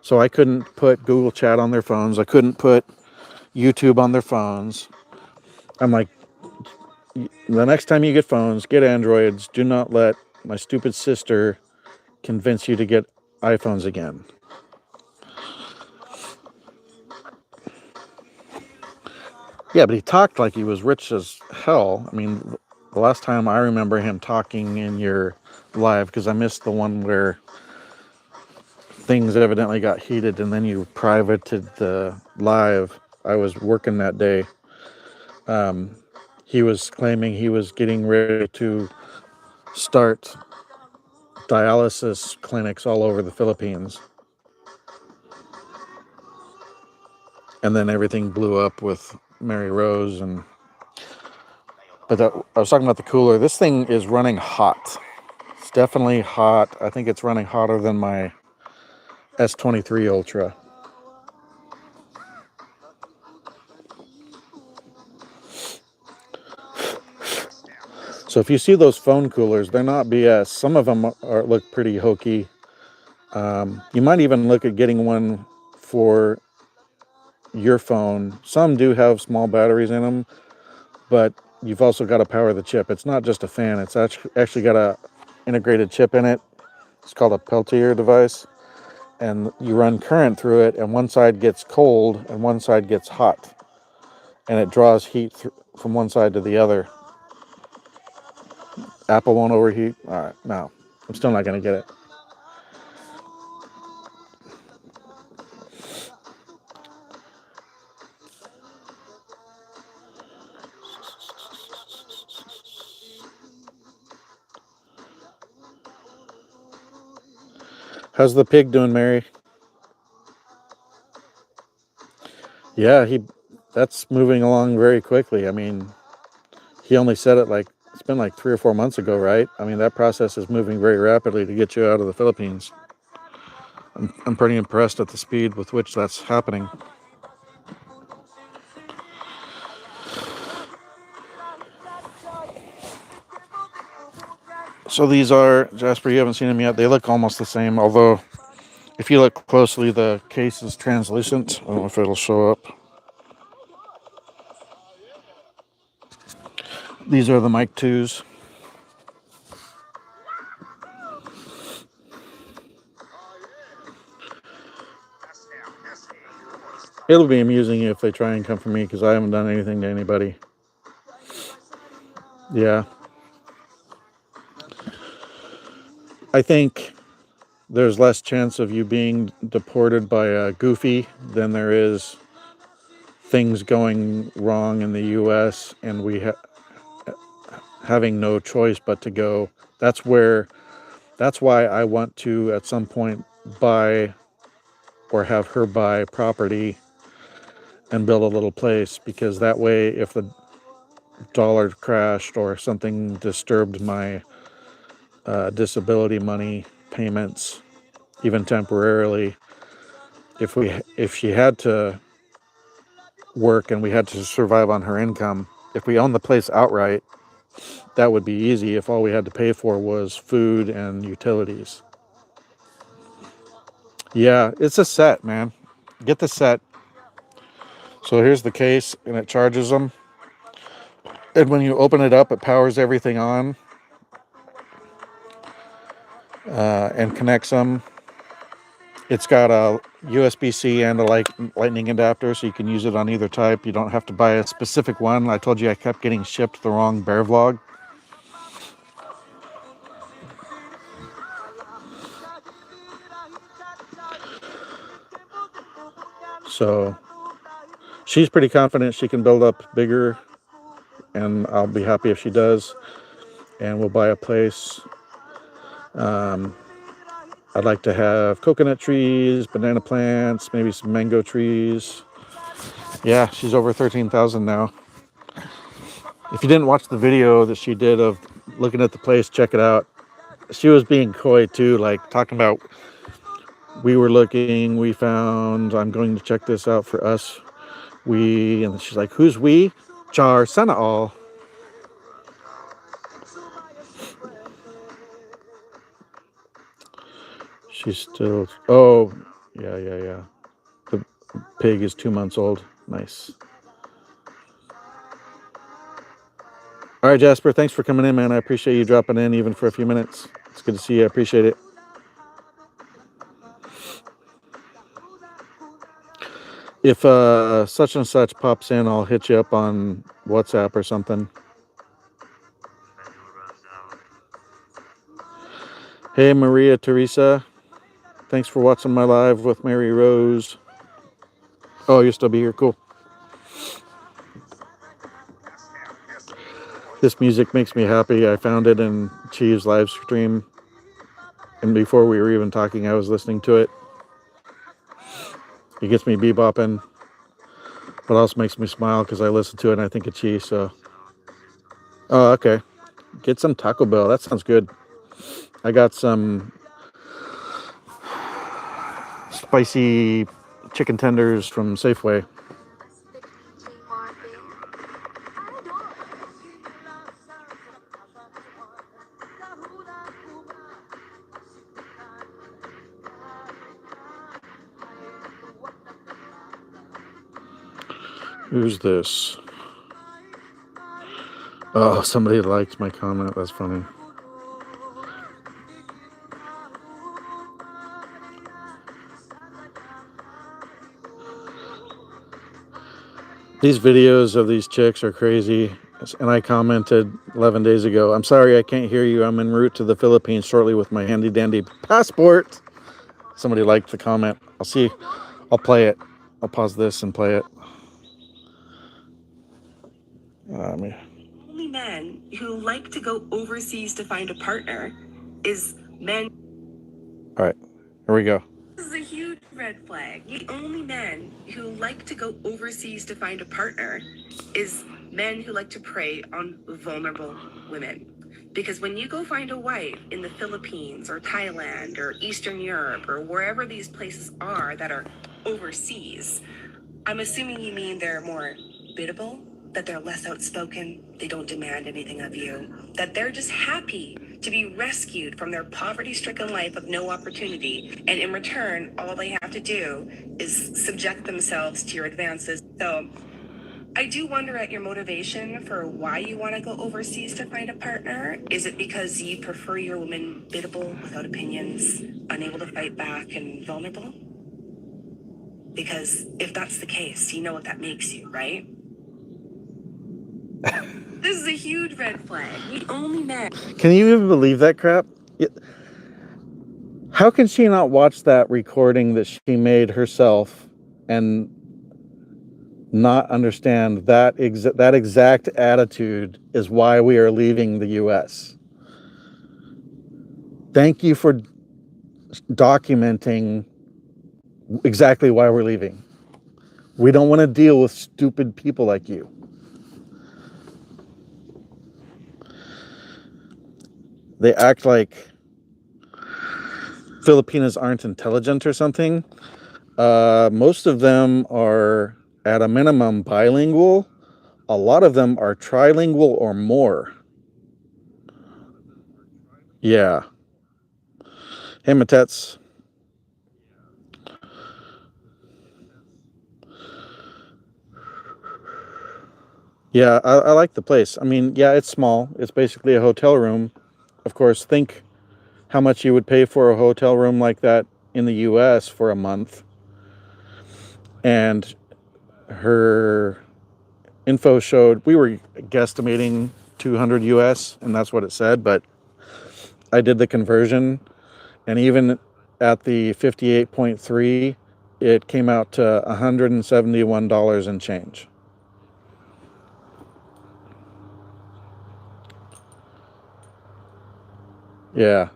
so I couldn't put Google Chat on their phones. I couldn't put YouTube on their phones. I'm like, the next time you get phones, get Androids. Do not let my stupid sister convince you to get iPhones again. Yeah, but he talked like he was rich as hell. I mean, the last time I remember him talking in your live, because I missed the one where things evidently got heated and then you privated the live. I was working that day. He was claiming he was getting ready to start dialysis clinics all over the Philippines. And then everything blew up with Mary Rose. But I was talking about the cooler. This thing is running hot. It's definitely hot. I think it's running hotter than my S23 Ultra. So if you see those phone coolers, they're not BS. Some of them look pretty hokey. You might even look at getting one for your phone. Some do have small batteries in them, but you've also got to power the chip. It's not just a fan. It's actually got a integrated chip in it. It's called a Peltier device. And you run current through it, and one side gets cold and one side gets hot and it draws heat from one side to the other. Apple won't overheat. All right, no, I'm still not going to get it. How's the pig doing, Mary? Yeah, that's moving along very quickly. I mean, he only said it like, it's been like 3 or 4 months ago, right? I mean, that process is moving very rapidly to get you out of the Philippines. I'm pretty impressed at the speed with which that's happening. So these are, Jasper, you haven't seen them yet. They look almost the same, although if you look closely, the case is translucent. I don't know if it'll show up. These are the Mic 2s. It'll be amusing if they try and come for me because I haven't done anything to anybody. Yeah. I think there's less chance of you being deported by a goofy than there is things going wrong in the U.S. and having no choice but to go. That's why I want to at some point buy or have her buy property and build a little place, because that way if the dollar crashed or something disturbed my disability money payments, even temporarily, if she had to work and we had to survive on her income, if we owned the place outright, that would be easy if all we had to pay for was food and utilities. Yeah, it's a set, man. Get the set. So here's the case, and it charges them. And when you open it up, it powers everything on and connects them. It's got a USB-C and a lightning adapter, so you can use it on either type. You don't have to buy a specific one. I told you I kept getting shipped the wrong bear vlog. So she's pretty confident she can build up bigger, and I'll be happy if she does. And we'll buy a place. I'd like to have coconut trees, banana plants, maybe some mango trees. Yeah, she's over 13,000 now. If you didn't watch the video that she did of looking at the place, check it out. She was being coy too, like talking about, we were looking, we found, I'm going to check this out for us. And she's like, who's we? Char sana all. She's still, oh, yeah. The pig is 2 months old. Nice. All right, Jasper, thanks for coming in, man. I appreciate you dropping in even for a few minutes. It's good to see you. I appreciate it. If such and such pops in, I'll hit you up on WhatsApp or something. Hey, Maria Teresa. Thanks for watching my live with Mary Rose. Oh, you'll still be here. Cool. This music makes me happy. I found it in Chief's live stream, and before we were even talking, I was listening to it. It gets me bebopping, but also makes me smile because I listen to it and I think of Chief. So, oh, okay. Get some Taco Bell. That sounds good. I got some spicy chicken tenders from Safeway. Who's this? Oh, somebody liked my comment. That's funny. These videos of these chicks are crazy. And I commented 11 days ago, I'm sorry I can't hear you. I'm en route to the Philippines shortly with my handy dandy passport. Somebody liked the comment. I'll see. I'll play it. I'll pause this and play it. Only men who like to go overseas to find a partner is men. All right, here we go. This is a huge red flag. The only men who like to go overseas to find a partner is men who like to prey on vulnerable women. Because when you go find a wife in the Philippines or Thailand or Eastern Europe or wherever these places are that are overseas, I'm assuming you mean they're more biddable, that they're less outspoken, they don't demand anything of you, that they're just happy to be rescued from their poverty-stricken life of no opportunity, and in return, all they have to do is subject themselves to your advances. So I do wonder at your motivation for why you want to go overseas to find a partner. Is it because you prefer your women biddable, without opinions, unable to fight back, and vulnerable? Because if that's the case, you know what that makes you, right? This is a huge red flag. The only man. Can you even believe that crap? How can she not watch that recording that she made herself and not understand that that exact attitude is why we are leaving the U.S.? Thank you for documenting exactly why we're leaving. We don't want to deal with stupid people like you. They act like Filipinos aren't intelligent or something. Most of them are at a minimum bilingual. A lot of them are trilingual or more. Yeah. Hey, Matets. Yeah, I like the place. I mean, yeah, it's small. It's basically a hotel room. Of course, think how much you would pay for a hotel room like that in the US for a month. And her info showed we were guesstimating 200 US, and that's what it said. But I did the conversion, and even at the 58.3, it came out to $171 and change. Yeah.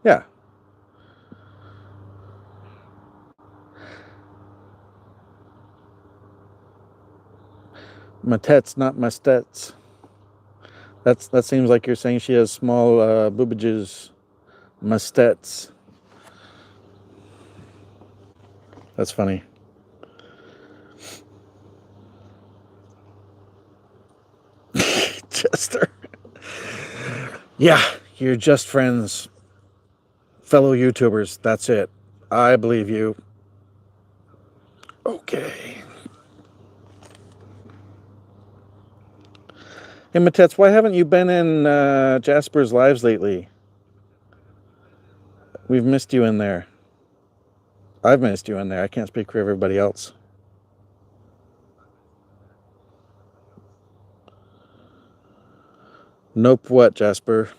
Yeah. Matets, not mustets. That seems like you're saying she has small boobages. Mustets. That's funny. Chester. Yeah, you're just friends, fellow YouTubers. That's it. I believe you. Okay. Hey, Matets, why haven't you been in Jasper's lives lately? We've missed you in there. I've missed you in there. I can't speak for everybody else. Nope, what, Jasper?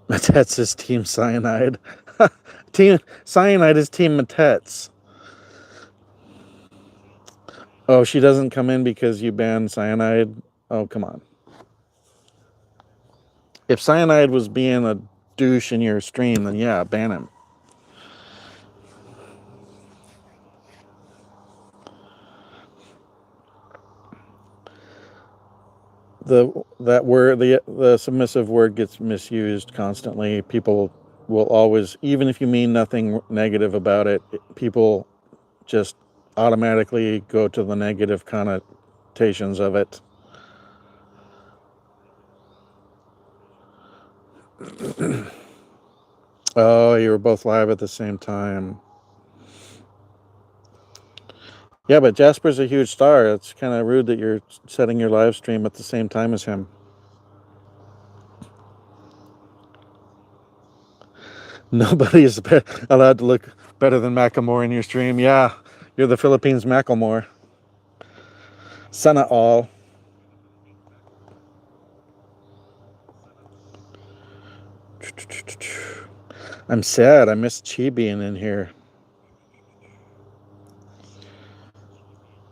Matets is Team Cyanide. Team Cyanide is Team Matets. Oh, she doesn't come in because you banned Cyanide? Oh, come on. If Cyanide was being a douche in your stream, then yeah, ban him. The submissive word gets misused constantly. People will always, even if you mean nothing negative about it, people just automatically go to the negative connotations of it. Oh, you were both live at the same time. Yeah, but Jasper's a huge star. It's kind of rude that you're setting your live stream at the same time as him. Nobody's allowed to look better than Macklemore in your stream. Yeah, you're the Philippines Macklemore. Sana all. I'm sad. I miss Chi being in here.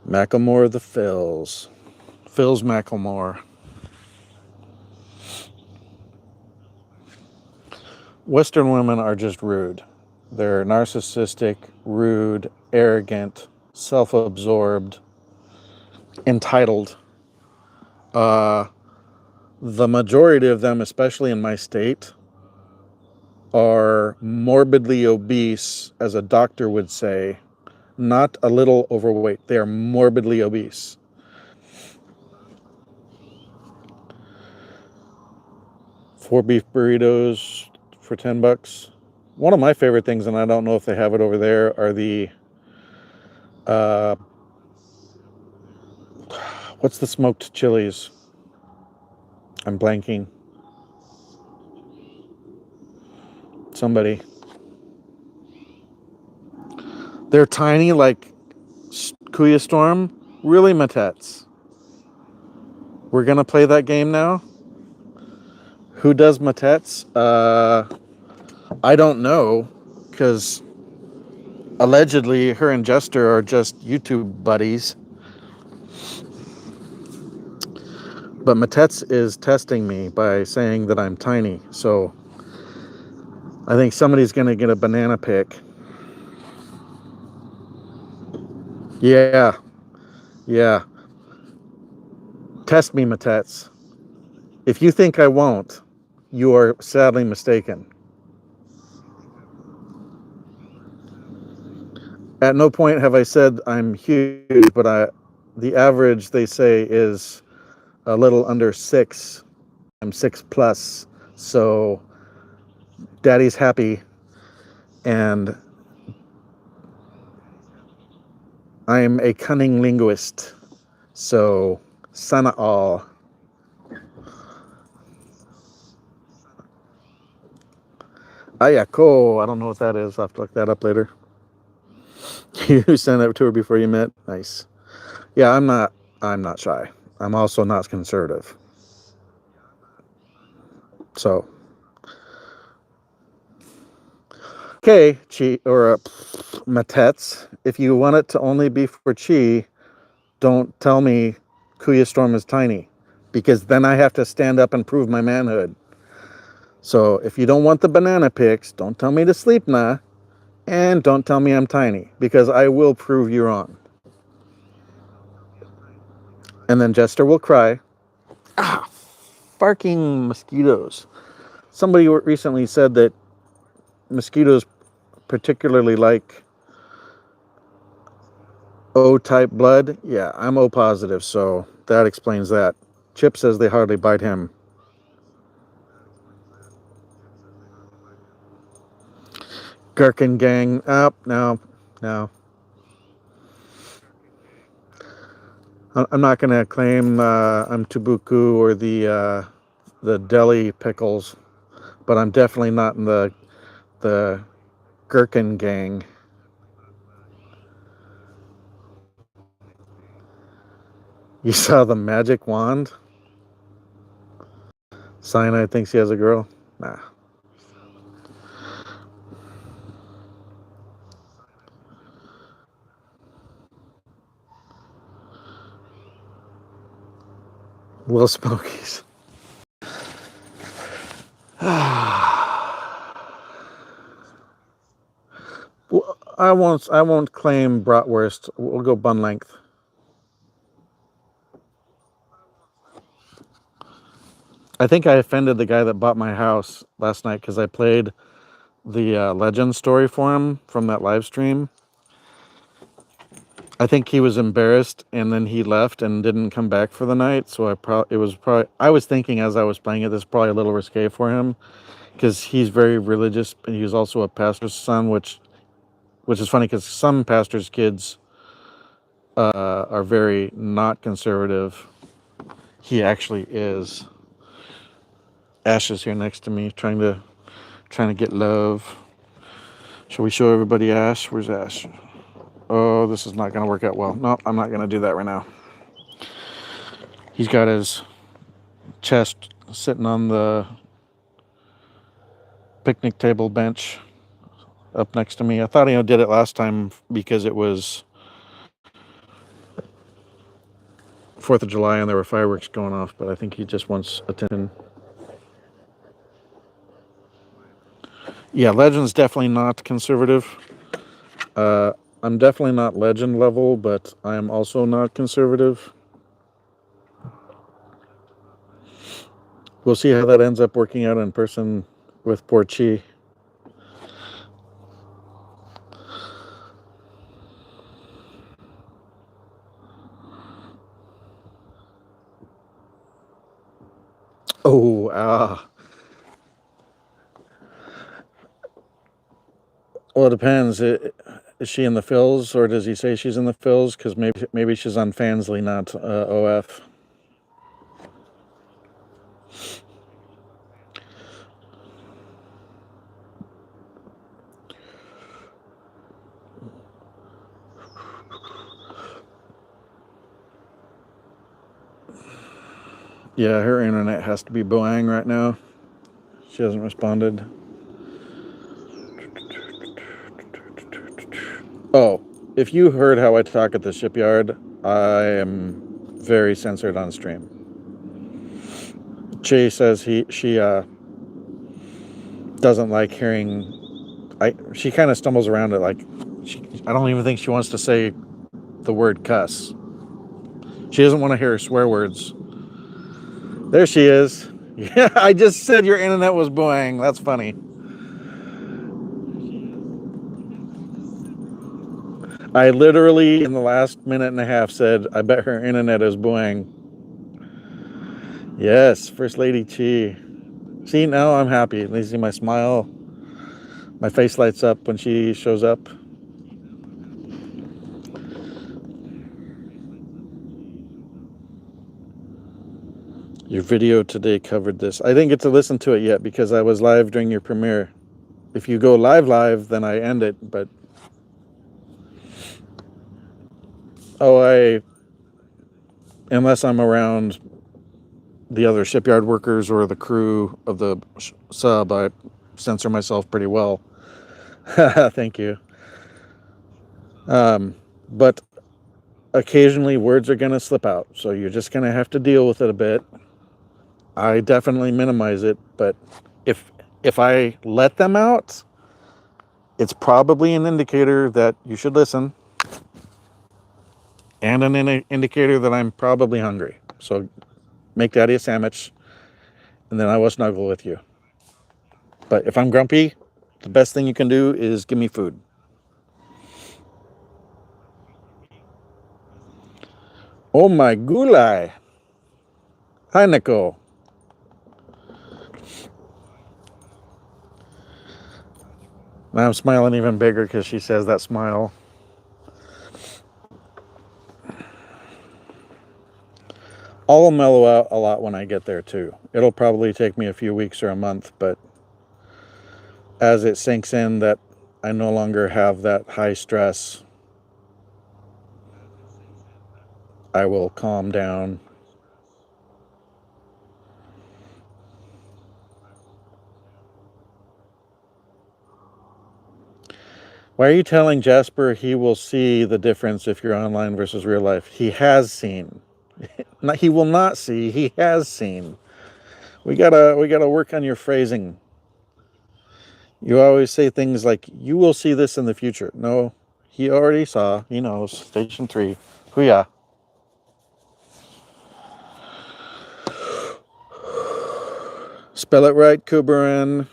Macklemore the Phils. Phils Macklemore. Western women are just rude. They're narcissistic, rude, arrogant, self absorbed, entitled. The majority of them, especially in my state, are morbidly obese, as a doctor would say, not a little overweight. They are morbidly obese. Four beef burritos for $10. One of my favorite things, and I don't know if they have it over there, are the uh, what's the smoked chilies? I'm blanking. Somebody. They're tiny, like KuyaStorm. Really, Matets? We're gonna play that game now. Who does Matets? I don't know, because allegedly her and Jester are just YouTube buddies. But Matets is testing me by saying that I'm tiny. So I think somebody's gonna get a banana pick. Yeah, yeah. Test me, Matets. If you think I won't, you are sadly mistaken. At no point have I said I'm huge, but the average, they say, is a little under 6. I'm 6 plus, so daddy's happy, and I'm a cunning linguist, so sana all. Ayako, I don't know what that is. I'll have to look that up later. You sent it to her before you met? Nice. Yeah, I'm not shy. I'm also not conservative. So, okay, Chi, or Matets, if you want it to only be for Chi, don't tell me KuyaStorm is tiny, because then I have to stand up and prove my manhood. So if you don't want the banana pics, don't tell me to sleep nah, and don't tell me I'm tiny, because I will prove you wrong. And then Jester will cry. Ah, barking mosquitoes. Somebody recently said that mosquitoes particularly like O type blood. Yeah, I'm O positive, so that explains that. Chip says they hardly bite him. Gherkin gang. Oh, no, no. I'm not going to claim I'm Tubuku or the deli pickles, but I'm definitely not in the Gherkin gang. You saw the magic wand? Cyanide thinks he has a girl? Nah. Little Smokies. Well, I won't claim bratwurst. We'll go bun length. I think I offended the guy that bought my house last night because I played the legend story for him from that live stream. I think he was embarrassed, and then he left and didn't come back for the night. So I was thinking as I was playing it, this is probably a little risque for him because he's very religious, and he was also a pastor's son, which is funny because some pastors' kids are very not conservative. He actually is. Ash is here next to me, trying to get love. Shall we show everybody Ash? Where's Ash? Oh, this is not going to work out well. No, I'm not going to do that right now. He's got his chest sitting on the picnic table bench up next to me. I thought he did it last time because it was 4th of July and there were fireworks going off, but I think he just wants attention. Yeah, Legend's definitely not conservative. I'm definitely not Legend level, but I am also not conservative. We'll see how that ends up working out in person with poor Chi. Oh, well, it depends. Is she in the fills, or does he say she's in the fills? Because maybe she's on Fansly, not OF. Yeah, her internet has to be boang right now. She hasn't responded. Oh, if you heard how I talk at the shipyard, I am very censored on stream. Che says she doesn't like hearing. She kind of stumbles around it. Like, I don't even think she wants to say the word cuss. She doesn't want to hear swear words. There she is. Yeah, I just said your internet was boing. That's funny. I literally, in the last minute and a half, said, I bet her internet is boing. Yes, First Lady Chi. See, now I'm happy. You see my smile. My face lights up when she shows up. Your video today covered this. I didn't get to listen to it yet because I was live during your premiere. If you go live, then I end it, but... Oh, unless I'm around the other shipyard workers or the crew of the sub, I censor myself pretty well. Thank you. But occasionally words are going to slip out, so you're just going to have to deal with it a bit. I definitely minimize it, but if I let them out, it's probably an indicator that you should listen, and an indicator that I'm probably hungry. So make Daddy a sandwich, and then I will snuggle with you. But if I'm grumpy, the best thing you can do is give me food. Oh my gulai. Hi, Nicole. Now I'm smiling even bigger because she says that smile. I'll mellow out a lot when I get there too. It'll probably take me a few weeks or a month, but as it sinks in that I no longer have that high stress, I will calm down. Why are you telling Jasper he will see the difference if you're online versus real life? He has seen. He will not see. He has seen. We gotta work on your phrasing. You always say things like, you will see this in the future. No, he already saw. He knows. Station 3. Kuya. Spell it right, Kuberin.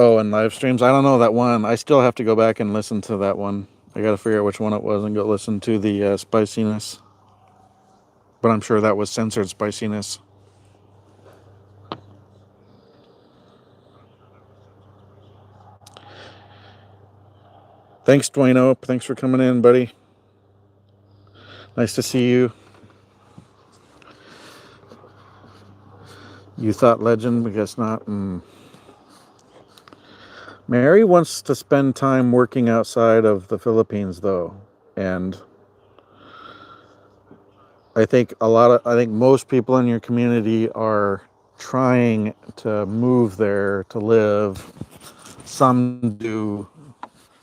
Oh, and live streams. I don't know that one. I still have to go back and listen to that one. I got to figure out which one it was and go listen to the spiciness. But I'm sure that was censored spiciness. Thanks, Dwayno. Thanks for coming in, buddy. Nice to see you. You thought legend, I guess not. Mary wants to spend time working outside of the Philippines, though, and I think most people in your community are trying to move there to live. Some do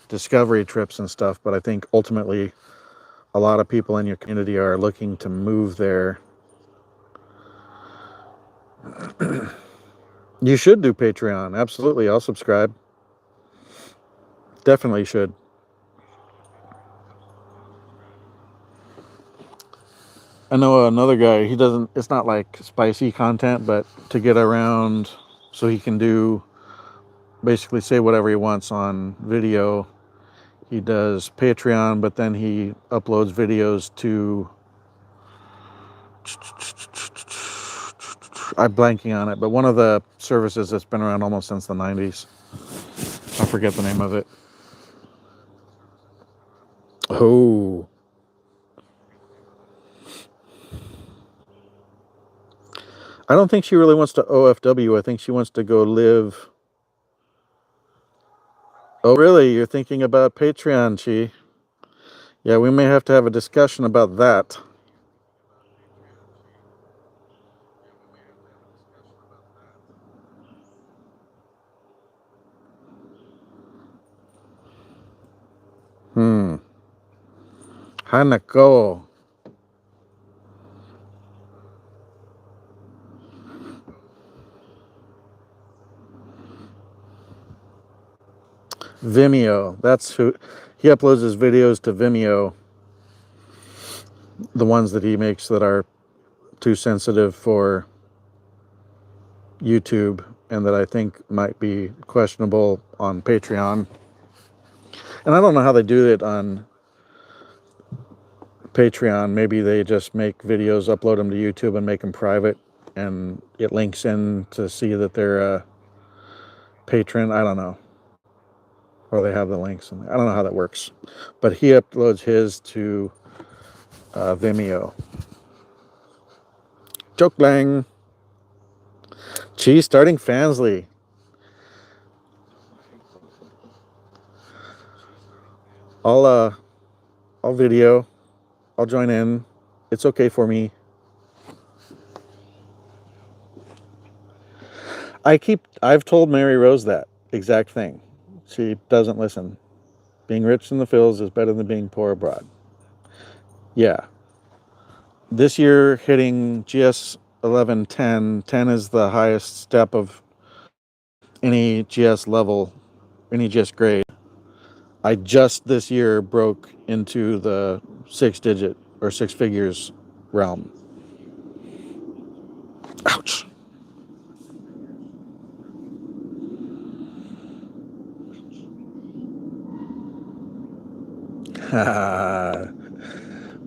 discovery trips and stuff, but I think ultimately a lot of people in your community are looking to move there. You should do Patreon. Absolutely. I'll subscribe. Definitely should. I know another guy, it's not like spicy content, but to get around so he can do basically say whatever he wants on video. He does Patreon, but then he uploads videos to, I'm blanking on it, but one of the services that's been around almost since the 90s. I forget the name of it. Oh. I don't think she really wants to OFW. I think she wants to go live. Oh, really? You're thinking about Patreon, Chi? Yeah, we may have to have a discussion about that. Hanako. Vimeo. That's who. He uploads his videos to Vimeo. The ones that he makes that are too sensitive for YouTube and that I think might be questionable on Patreon. And I don't know how they do it on Patreon. Maybe they just make videos, upload them to YouTube, and make them private, and it links in to see that they're a patron. I don't know. Or they have the links. I don't know how that works. But he uploads his to Vimeo. Joke blang. Cheese starting Fansly. I'll video. I'll join in. It's okay for me. I've told Mary Rose that exact thing. She doesn't listen. Being rich in the Phils is better than being poor abroad. Yeah. This year hitting GS 1110. 10 is the highest step of any GS level, any GS grade. I just this year broke into the 6-digit or 6 figures realm. Ouch.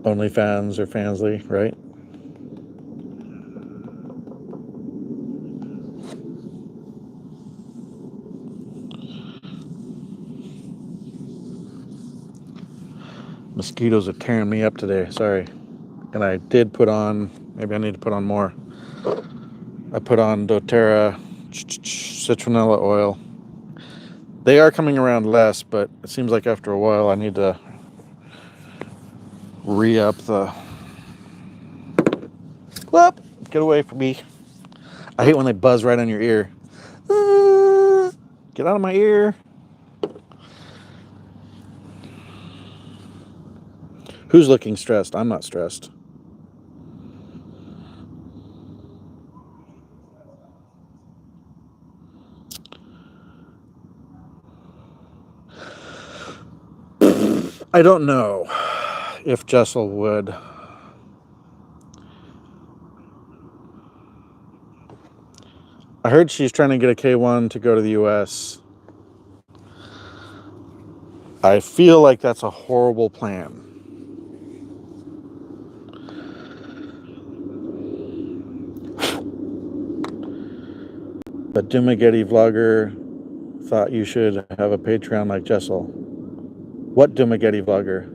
OnlyFans or Fansly, right? Mosquitoes are tearing me up today. Sorry. And I did put on, maybe I need to put on more. I put on doTERRA citronella oil. They are coming around less, but it seems like after a while I need to re-up the... Whoop! Get away from me. I hate when they buzz right on your ear. Get out of my ear. Who's looking stressed? I'm not stressed. I don't know if Jessel would. I heard she's trying to get a K1 to go to the US. I feel like that's a horrible plan. But Dumagetti Vlogger thought you should have a Patreon like Jessel. What Dumagetti vlogger?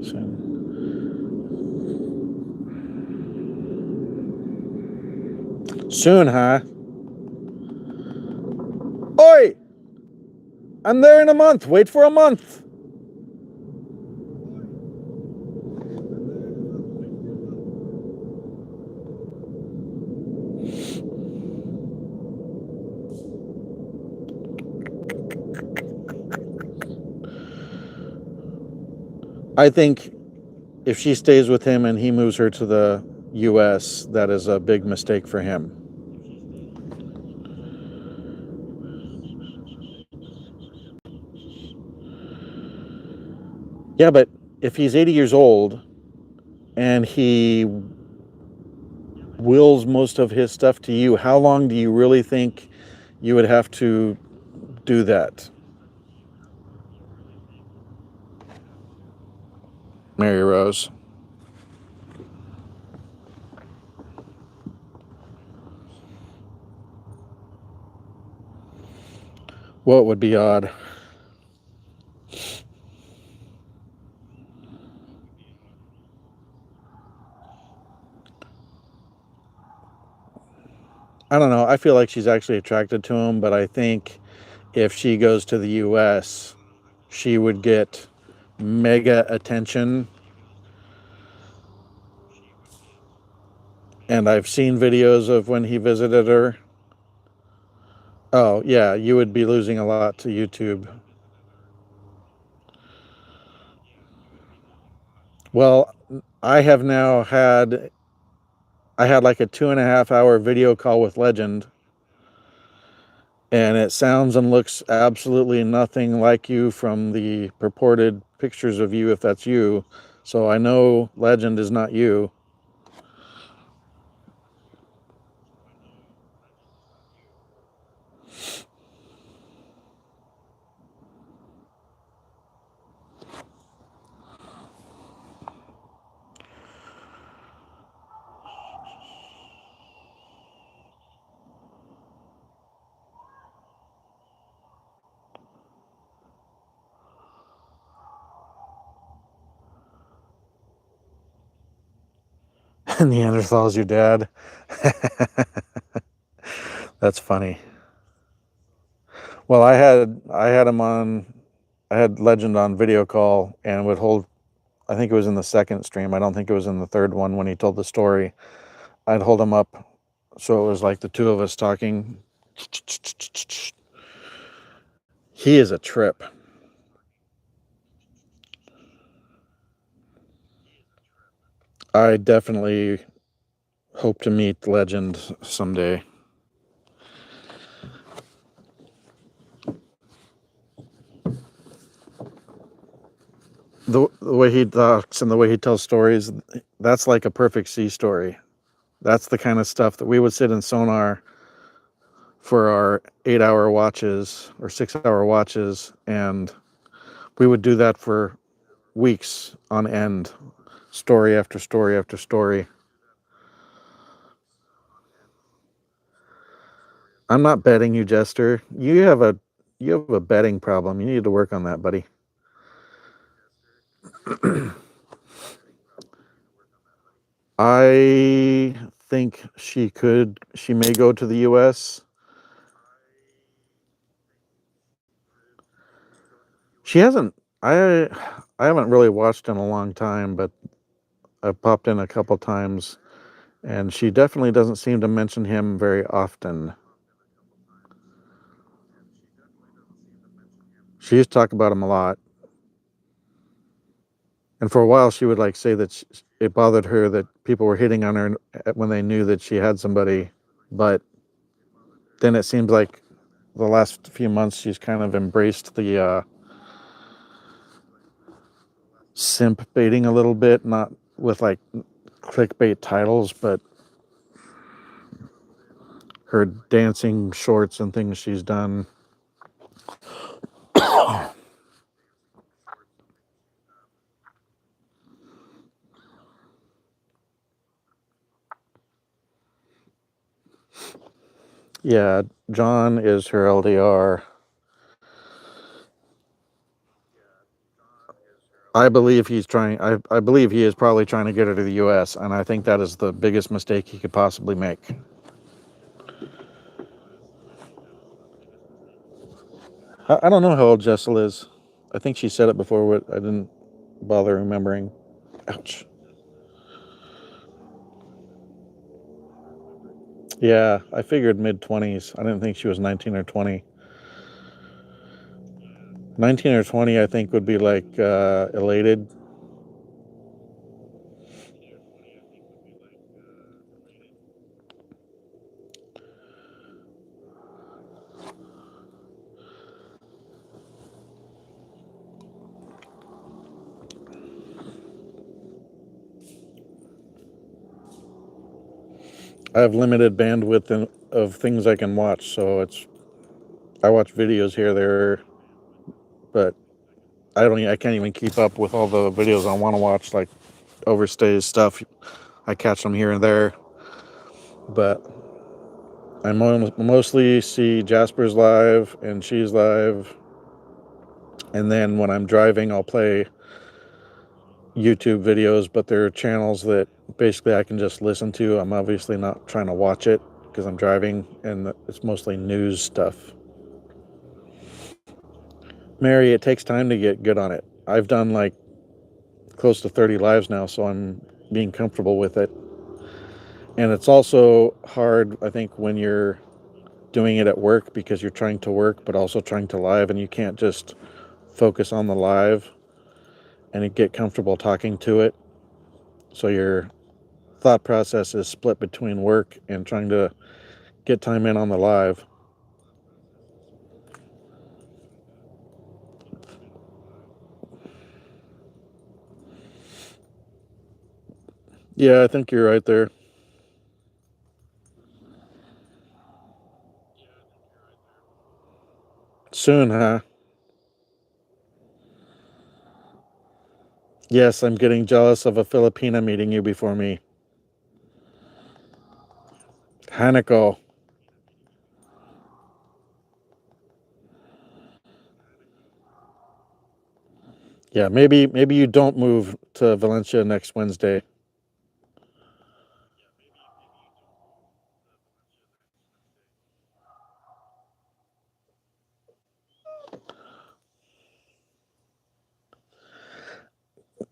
Soon. Soon, huh? Oi! I'm there in a month. Wait for a month. I think if she stays with him and he moves her to the US, that is a big mistake for him. Yeah, but if he's 80 years old and he wills most of his stuff to you, how long do you really think you would have to do that? Mary Rose. What would be odd? I don't know. I feel like she's actually attracted to him, but I think if she goes to the US, she would get mega attention. And I've seen videos of when he visited her. Oh, yeah, you would be losing a lot to YouTube. Well, I have now had I had like a 2.5 hour video call with Legend, and it sounds and looks absolutely nothing like you from the purported pictures of you, if that's you. So I know Legend is not you. Neanderthal is your dad. That's funny. Well, I had Legend on video call and would hold. I think it was in the second stream. I don't think it was in the third one when he told the story. I'd hold him up so it was like the two of us talking. He is a trip. I definitely hope to meet Legend someday. The way he talks and the way he tells stories, that's like a perfect sea story. That's the kind of stuff that we would sit in Sonar for our 8 hour watches or 6 hour watches, and we would do that for weeks on end, story after story after story. I'm not betting you, Jester. You have a betting problem. You need to work on that, buddy. I think she may go to the US. She hasn't I haven't really watched in a long time, but I've popped in a couple times, and she definitely doesn't seem to mention him very often. She used to talk about him a lot. And for a while, she would like say that it bothered her that people were hitting on her when they knew that she had somebody. But then it seems like the last few months she's kind of embraced the simp baiting a little bit, not with like clickbait titles, but her dancing shorts and things she's done. Yeah, John is her LDR. I believe he's trying. I believe he is probably trying to get her to the U.S., and I think that is the biggest mistake he could possibly make. I don't know how old Jessel is. I think she said it before, but I didn't bother remembering. Ouch. Yeah, I figured mid-20s. I didn't think she was 19 or 20. 19 or 20, I think, would be like elated. I have limited bandwidth of things I can watch, so I watch videos here, there, but I can't even keep up with all the videos I want to watch, like overstays stuff. I catch them here and there, but I mostly see Jasper's live and she's live, and then when I'm driving, I'll play YouTube videos, but they're channels that basically I can just listen to. I'm obviously not trying to watch it because I'm driving, and it's mostly news stuff. Mary, it takes time to get good on it. I've done like close to 30 lives now, so I'm being comfortable with it. And it's also hard, I think, when you're doing it at work because you're trying to work but also trying to live, and you can't just focus on the live and get comfortable talking to it. So your thought process is split between work and trying to get time in on the live. Yeah, I think you're right there. Soon, huh? Yes, I'm getting jealous of a Filipina meeting you before me. Hanako. Yeah, maybe you don't move to Valencia next Wednesday.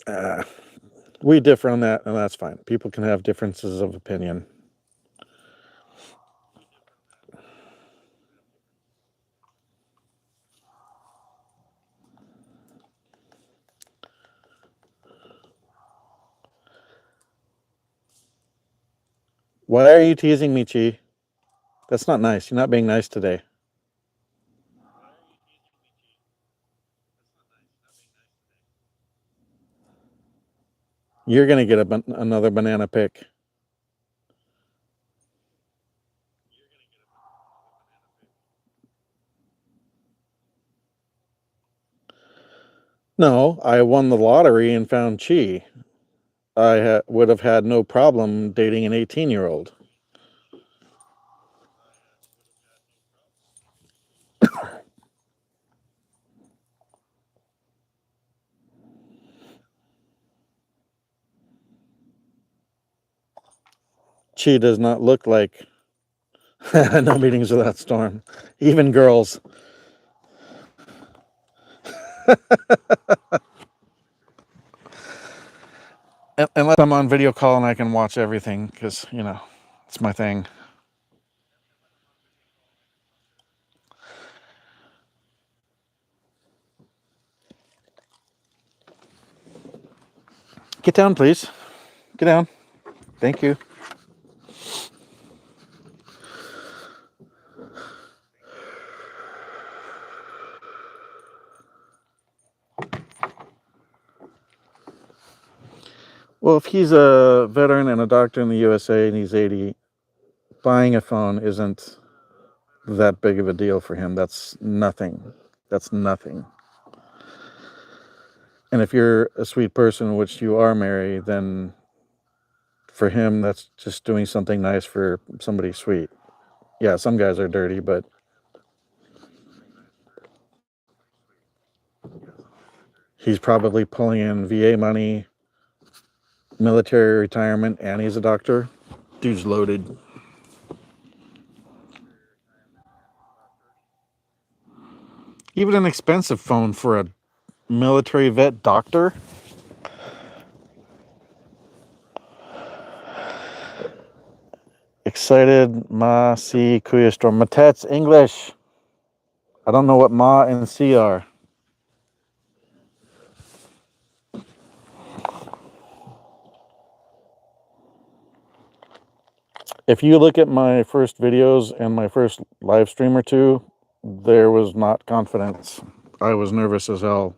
Uh, we differ on that, and that's fine. People can have differences of opinion. Why are you teasing me, Chi? That's not nice. You're not being nice today. You're gonna get another banana pick. No, I won the lottery and found Chi. Would have had no problem dating an 18-year-old. Chi does not look like no meetings without Storm. Even girls. Unless I'm on video call and I can watch everything, because, it's my thing. Get down, please. Get down. Thank you. Well, if he's a veteran and a doctor in the USA and he's 80, buying a phone isn't that big of a deal for him. That's nothing. That's nothing. And if you're a sweet person, which you are, Mary, then for him, that's just doing something nice for somebody sweet. Yeah, some guys are dirty, but He's probably pulling in VA money, military retirement, and he's a doctor. Dude's loaded. Even an expensive phone for a military vet doctor. Excited, Ma, C, KuyaStorm. Matet's English. I don't know what Ma and C are. If you look at my first videos and my first live stream or two, there was not confidence. I was nervous as hell.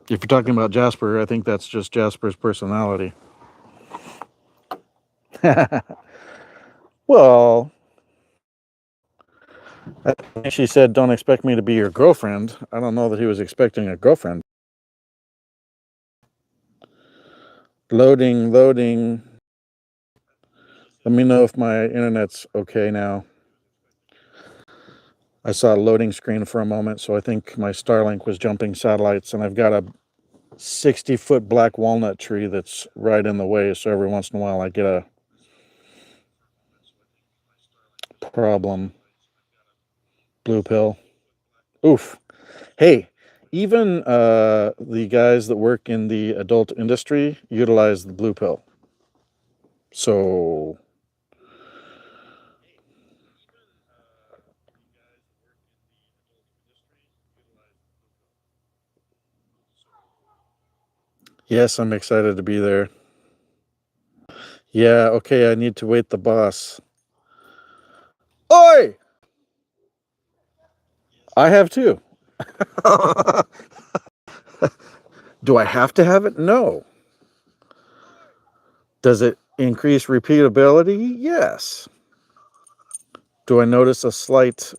If you're talking about Jasper, I think that's just Jasper's personality. Well, I think she said, don't expect me to be your girlfriend. I don't know that he was expecting a girlfriend. Loading, loading. Let me know if my internet's okay now. I saw a loading screen for a moment, so I think my Starlink was jumping satellites, and I've got a 60-foot black walnut tree that's right in the way, so every once in a while I get a problem. Blue pill. Oof. Hey, even the guys that work in the adult industry utilize the blue pill. So yes, I'm excited to be there. Yeah, okay, I need to wait the boss. Oi! I have too. Do I have to have it? No. Does it increase repeatability? Yes. Do I notice a slight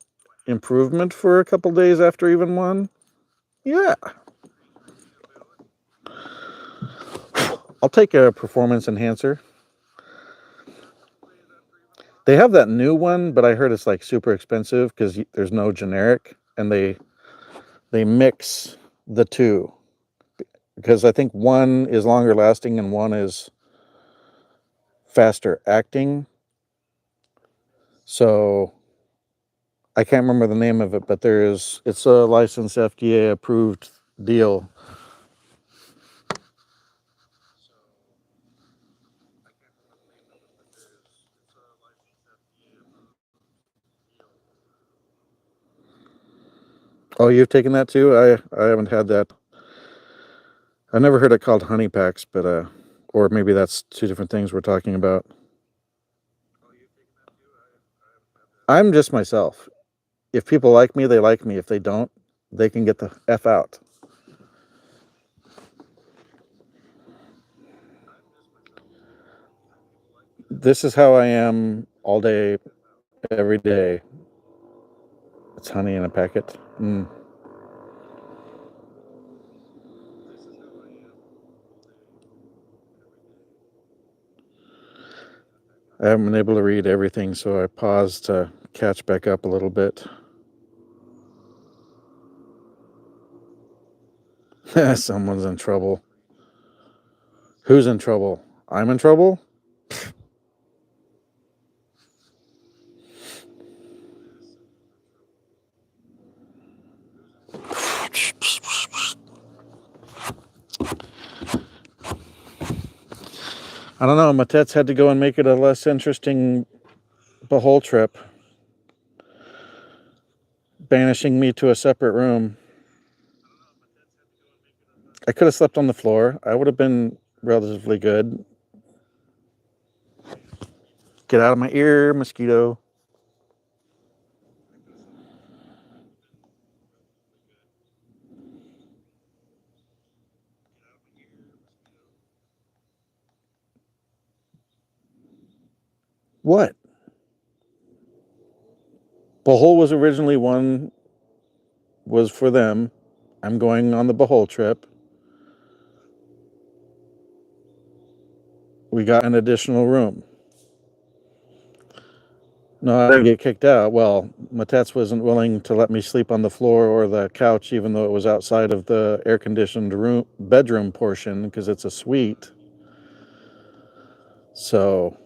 improvement for a couple days after even one? Yeah. I'll take a performance enhancer. They have that new one, but I heard it's like super expensive because there's no generic, and they mix the two because I think one is longer lasting and one is faster acting. So I can't remember the name of it, but it's a licensed FDA approved deal. Oh, you've taken that too? I haven't had that. I've never heard it called honey packs, but or maybe that's two different things we're talking about. I'm just myself. If people like me, they like me. If they don't, they can get the F out. This is how I am all day, every day. It's honey in a packet. I haven't been able to read everything, so I paused to catch back up a little bit. Someone's in trouble. Who's in trouble? I'm in trouble? I don't know. Matet's had to go and make it a less interesting Bahol trip, banishing me to a separate room. I could have slept on the floor. I would have been relatively good. Get out of my ear, mosquito. What? Bahol was originally was for them. I'm going on the Bahol trip. We got an additional room. No, I didn't get kicked out. Well, Matets wasn't willing to let me sleep on the floor or the couch, even though it was outside of the air-conditioned room bedroom portion because it's a suite. So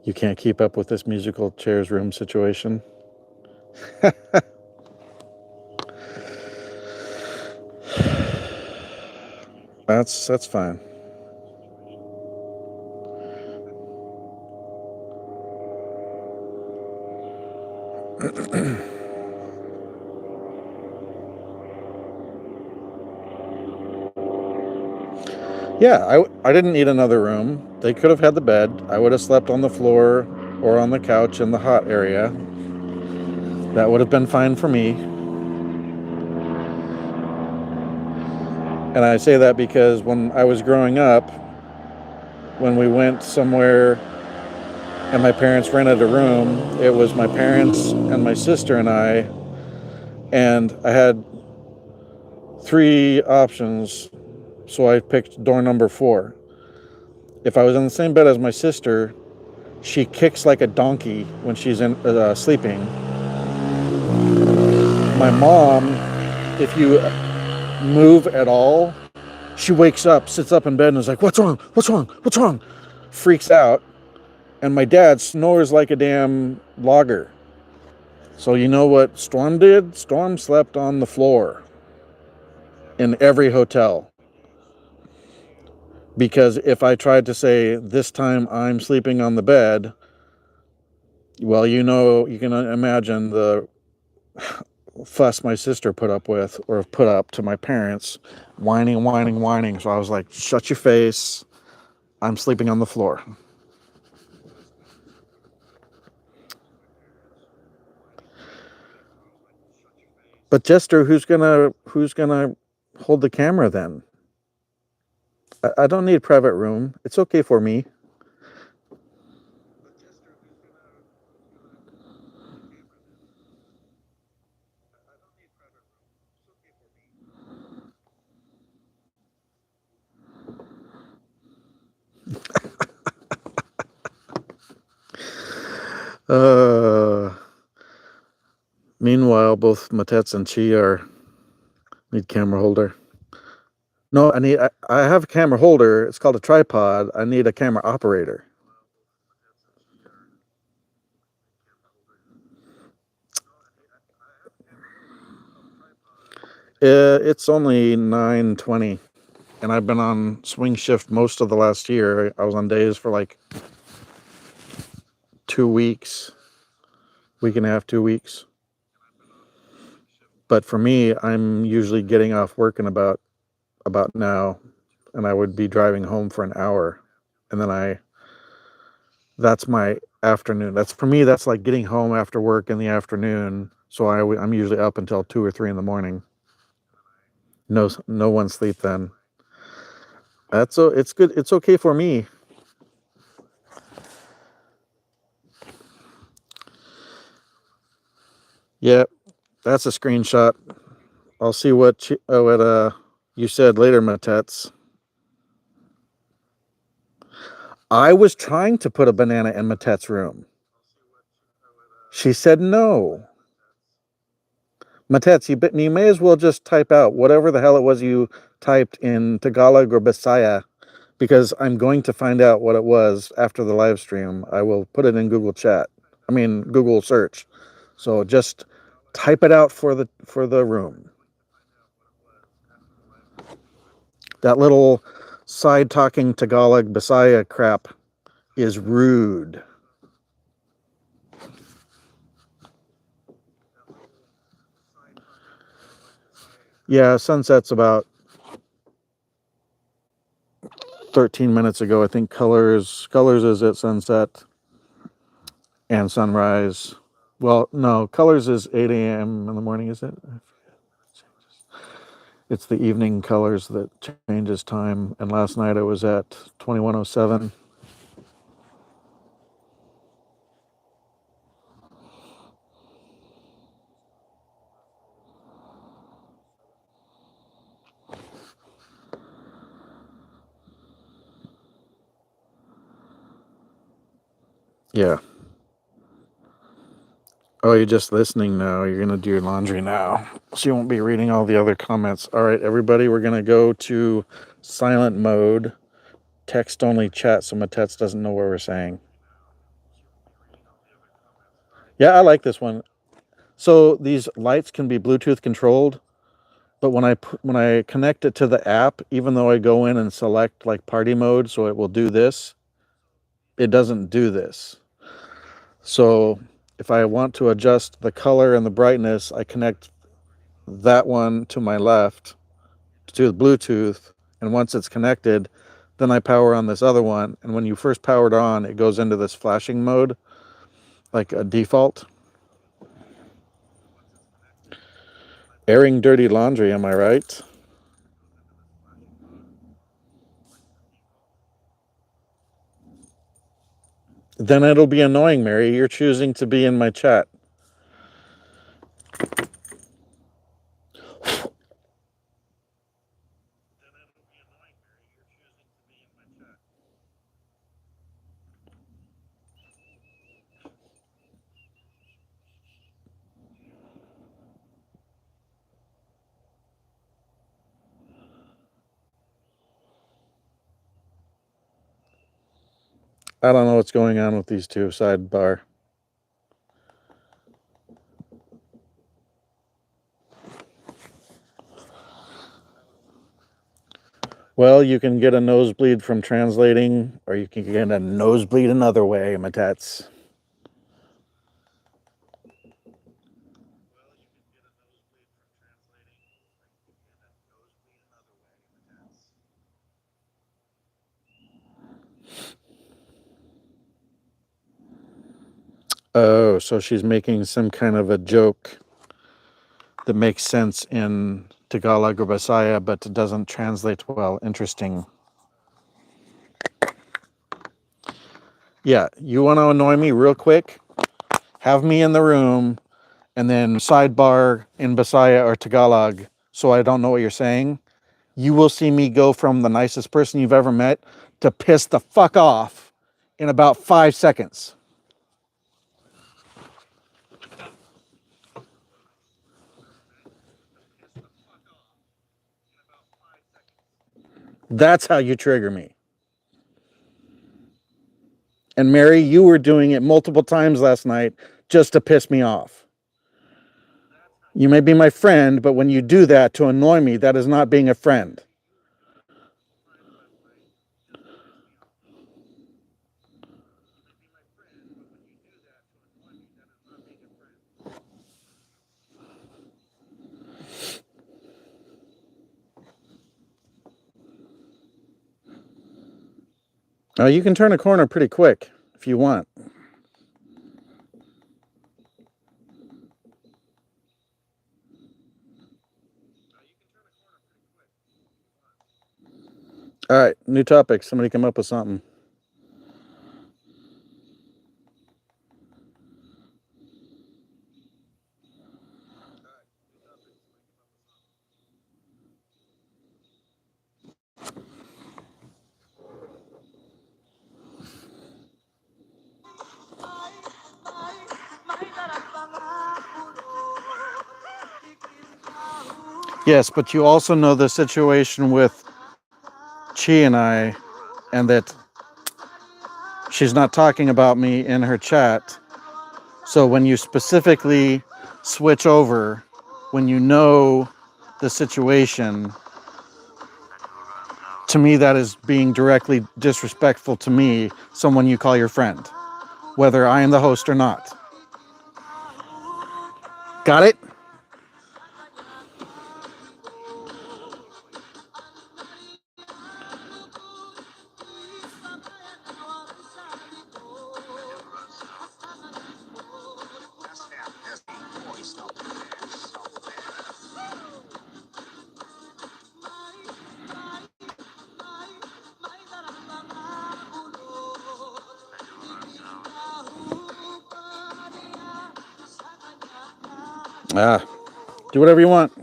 you can't keep up with this musical chairs room situation. That's fine. Yeah, I didn't need another room. They could have had the bed. I would have slept on the floor or on the couch in the hot area. That would have been fine for me. And I say that because when I was growing up, when we went somewhere and my parents rented a room, it was my parents and my sister and I had three options, so I picked door number 4. If I was in the same bed as my sister, she kicks like a donkey when she's sleeping. My mom, if you move at all, she wakes up, sits up in bed, and is like, "What's wrong? What's wrong? What's wrong?" Freaks out. And my dad snores like a damn logger. So you know what Storm did? Storm slept on the floor in every hotel. Because if I tried to say, this time I'm sleeping on the bed, well, you can imagine the fuss my sister put up with, or put up to my parents, whining, whining, whining. So I was like, shut your face. I'm sleeping on the floor. But Jester, who's gonna hold the camera then? I don't need a private room. It's okay for me. Uh, Meanwhile, both Matets and Chi are need camera holder. No, I have a camera holder. It's called a tripod. I need a camera operator. It's only 9:20, and I've been on swing shift most of the last year. I was on days for like 2 weeks, week and a half, 2 weeks. But for me, I'm usually getting off work in about now, and I would be driving home for an hour, and then that's my afternoon. That's for me. That's like getting home after work in the afternoon. So I'm usually up until 2 or 3 in the morning. No one sleep then. It's good. It's okay for me. Yeah, that's a screenshot. I'll see what you said later, Matets. I was trying to put a banana in Matet's room. She said no. Matets, you may as well just type out whatever the hell it was you typed in Tagalog or Bisaya, because I'm going to find out what it was after the live stream. I will put it in Google Chat. I mean Google search. So just type it out for the room. That little side talking Tagalog Bisaya crap is rude. Yeah, sunset's about 13 minutes ago. I think colors is at sunset and sunrise. Well, no, colors is 8 a.m. in the morning, is it? It's the evening colors that changes time. And last night it was at 21:07. Yeah. Oh, you're just listening now. You're going to do your laundry now. So you won't be reading all the other comments. All right, everybody, we're going to go to silent mode, text only chat, so Matets doesn't know what we're saying. Yeah, I like this one. So these lights can be Bluetooth controlled, but when I connect it to the app, even though I go in and select like party mode, so it will do this, it doesn't do this. So if I want to adjust the color and the brightness, I connect that one to my left to the Bluetooth, and once it's connected, then I power on this other one, and when you first power it on, it goes into this flashing mode, like a default. Airing dirty laundry, am I right? Then it'll be annoying, Mary. You're choosing to be in my chat. I don't know what's going on with these two sidebar. Well, you can get a nosebleed from translating, or you can get a nosebleed another way, my tats. Oh, so she's making some kind of a joke that makes sense in Tagalog or Bisaya, but doesn't translate well. Interesting. Yeah, you want to annoy me real quick? Have me in the room and then sidebar in Bisaya or Tagalog so I don't know what you're saying. You will see me go from the nicest person you've ever met to piss the fuck off in about 5 seconds. That's how you trigger me. And Mary, you were doing it multiple times last night just to piss me off. You may be my friend, but when you do that to annoy me, that is not being a friend. Now, you can turn a corner pretty quick if you want. All right, new topic. Somebody come up with something. Yes, but you also know the situation with Chi and I, and that she's not talking about me in her chat. So when you specifically switch over, when you know the situation, to me that is being directly disrespectful to me, someone you call your friend, whether I am the host or not. Got it? Do whatever you want.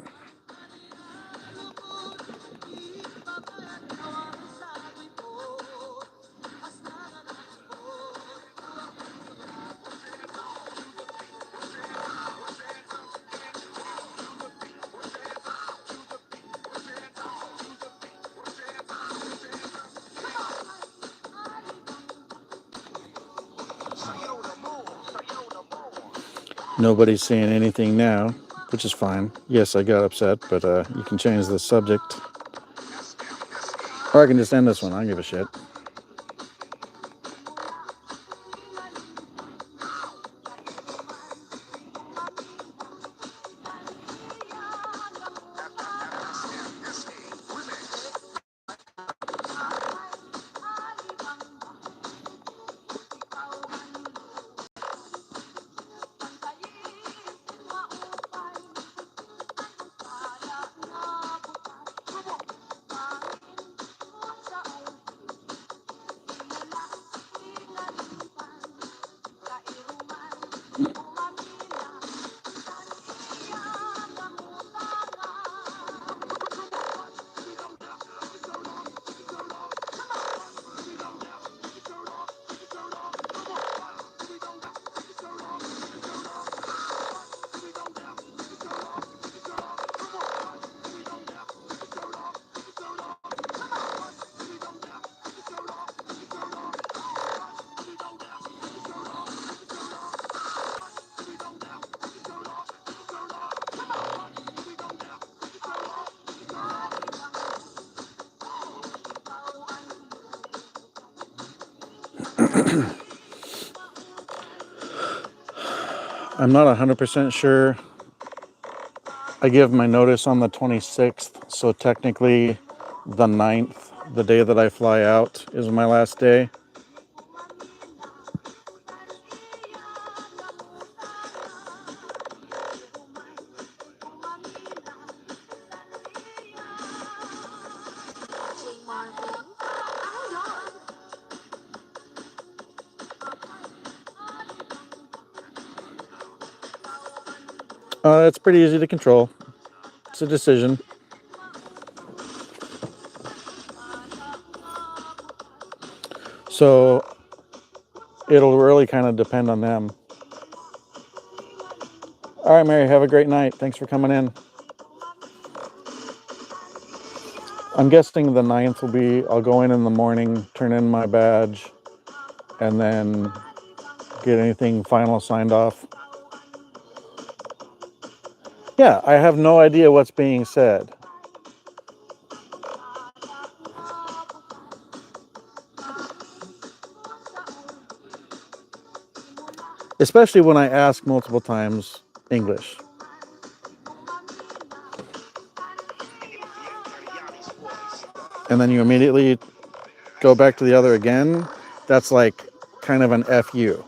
Nobody's saying anything now, which is fine. Yes, I got upset, but you can change the subject. Or I can just end this one. I don't give a shit. I'm not 100% sure. I give my notice on the 26th, so technically the 9th, the day that I fly out, is my last day. It's pretty easy to control. It's a decision. So it'll really kind of depend on them. All right, Mary, have a great night. Thanks for coming in. I'm guessing the 9th will be, I'll go in the morning, turn in my badge, and then get anything final signed off. Yeah, I have no idea what's being said. Especially when I ask multiple times English. And then you immediately go back to the other again. That's like kind of an FU.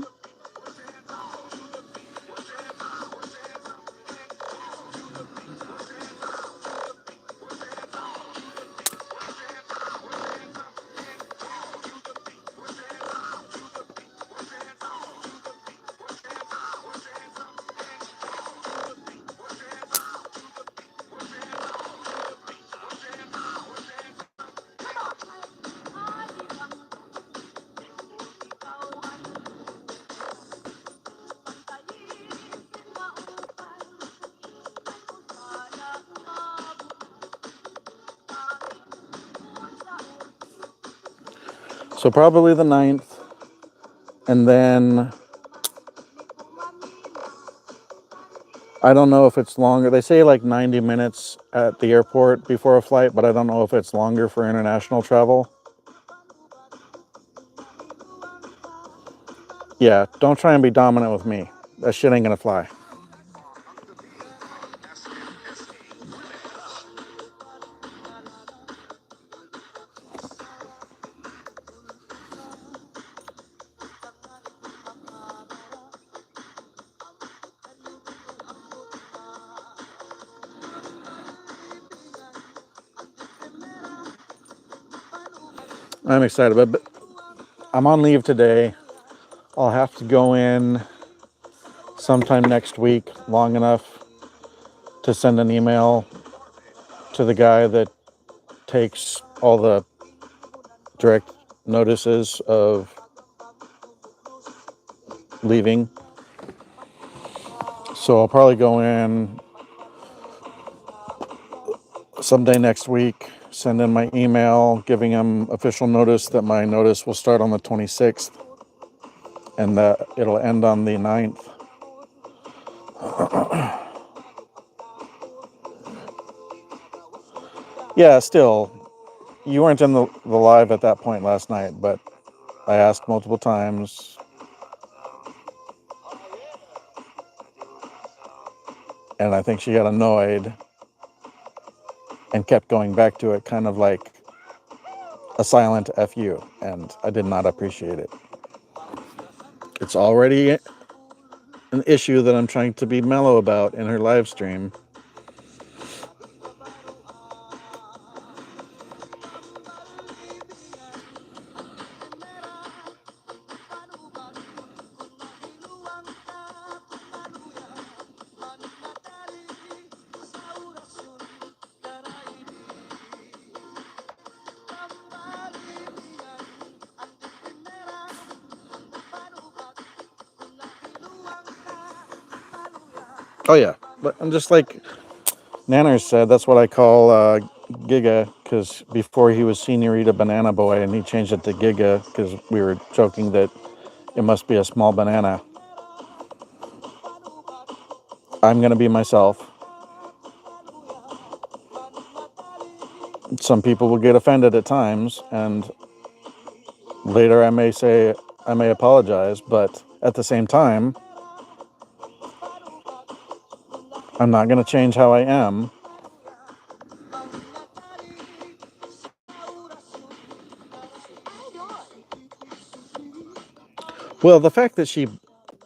So probably the 9th. And then I don't know if it's longer. They say like 90 minutes at the airport before a flight, but I don't know if it's longer for international travel. Yeah, don't try and be dominant with me. That shit ain't gonna fly. I'm excited, but I'm on leave today. I'll have to go in sometime next week, long enough to send an email to the guy that takes all the direct notices of leaving. So I'll probably go in someday next week, send in my email giving him official notice that my notice will start on the 26th and that it'll end on the 9th. Yeah, still, you weren't in the live at that point last night, but I asked multiple times, and I think she got annoyed and kept going back to it, kind of like a silent FU, and I did not appreciate it. It's already an issue that I'm trying to be mellow about in her live stream. Oh yeah, but I'm just like Nanners said, that's what I call Giga, because before he was Senorita Banana Boy, and he changed it to Giga because we were joking that it must be a small banana. I'm going to be myself. Some people will get offended at times, and later I may apologize, but at the same time, I'm not going to change how I am. Well, the fact that she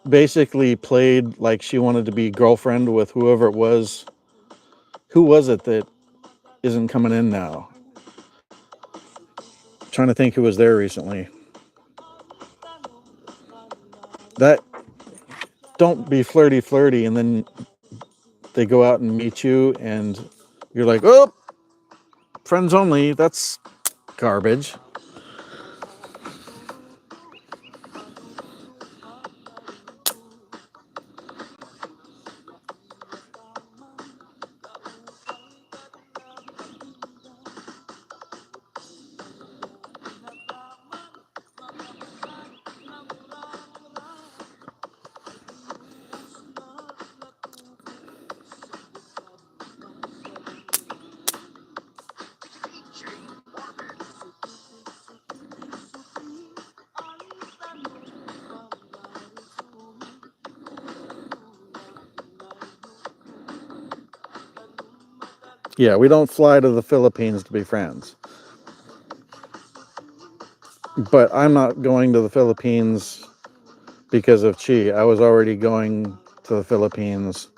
basically played like she wanted to be girlfriend with whoever it was, who was it that isn't coming in now? I'm trying to think who was there recently. That don't be flirty, and then they go out and meet you, and you're like, oh, friends only. That's garbage. Yeah, we don't fly to the Philippines to be friends. But I'm not going to the Philippines because of Chi. I was already going to the Philippines.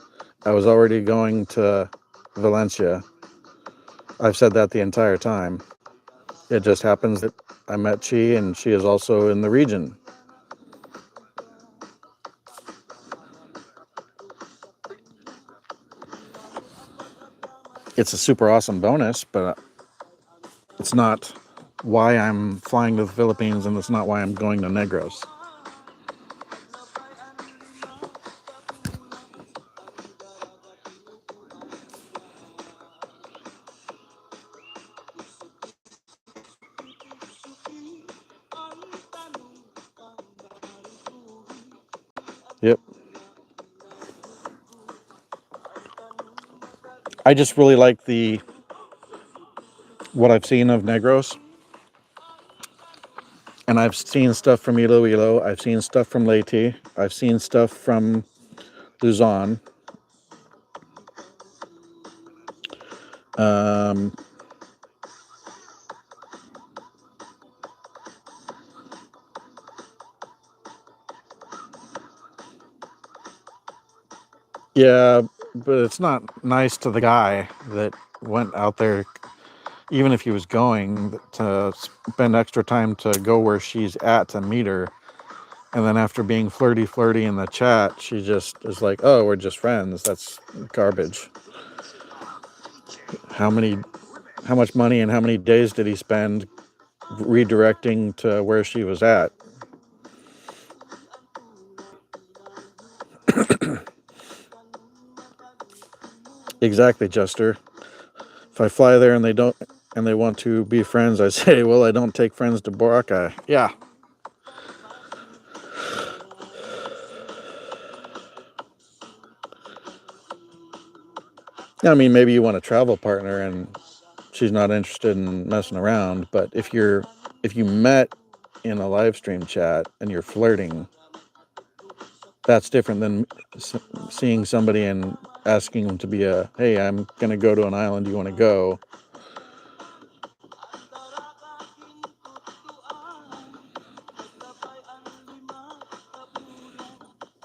I was already going to Valencia. I've said that the entire time. It just happens that I met Chi, and she is also in the region. It's a super awesome bonus, but it's not why I'm flying to the Philippines, and it's not why I'm going to Negros. Yep. I just really like what I've seen of Negros. And I've seen stuff from Iloilo. I've seen stuff from Leyte. I've seen stuff from Luzon. Um, yeah, but it's not nice to the guy that went out there, even if he was going, to spend extra time to go where she's at to meet her. And then after being flirty in the chat, she just is like, oh, we're just friends. That's garbage. How much money and how many days did he spend redirecting to where she was at? Exactly, Jester. If I fly there and they want to be friends, I say, well, I don't take friends to Boracay. Yeah. I mean, maybe you want a travel partner and she's not interested in messing around, but if you met in a live stream chat and you're flirting, that's different than seeing somebody and asking them to be hey, I'm going to go to an island, do you want to go?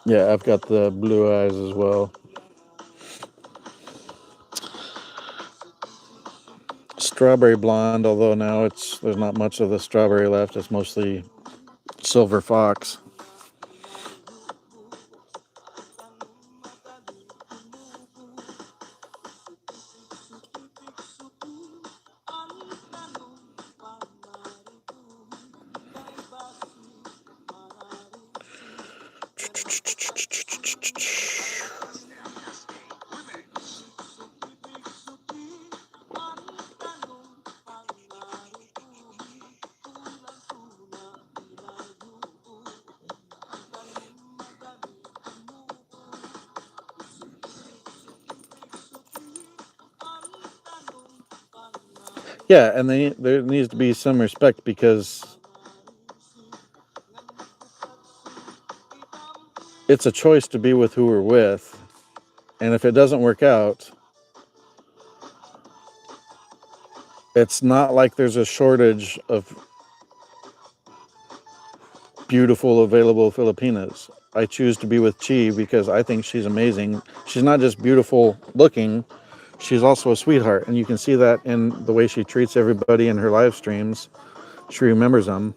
Yeah, I've got the blue eyes as well. Strawberry blonde, although now there's not much of the strawberry left. It's mostly silver fox. Yeah, and there needs to be some respect because it's a choice to be with who we're with. And if it doesn't work out, it's not like there's a shortage of beautiful, available Filipinas. I choose to be with Chi because I think she's amazing. She's not just beautiful looking, she's also a sweetheart. And you can see that in the way she treats everybody in her live streams. She remembers them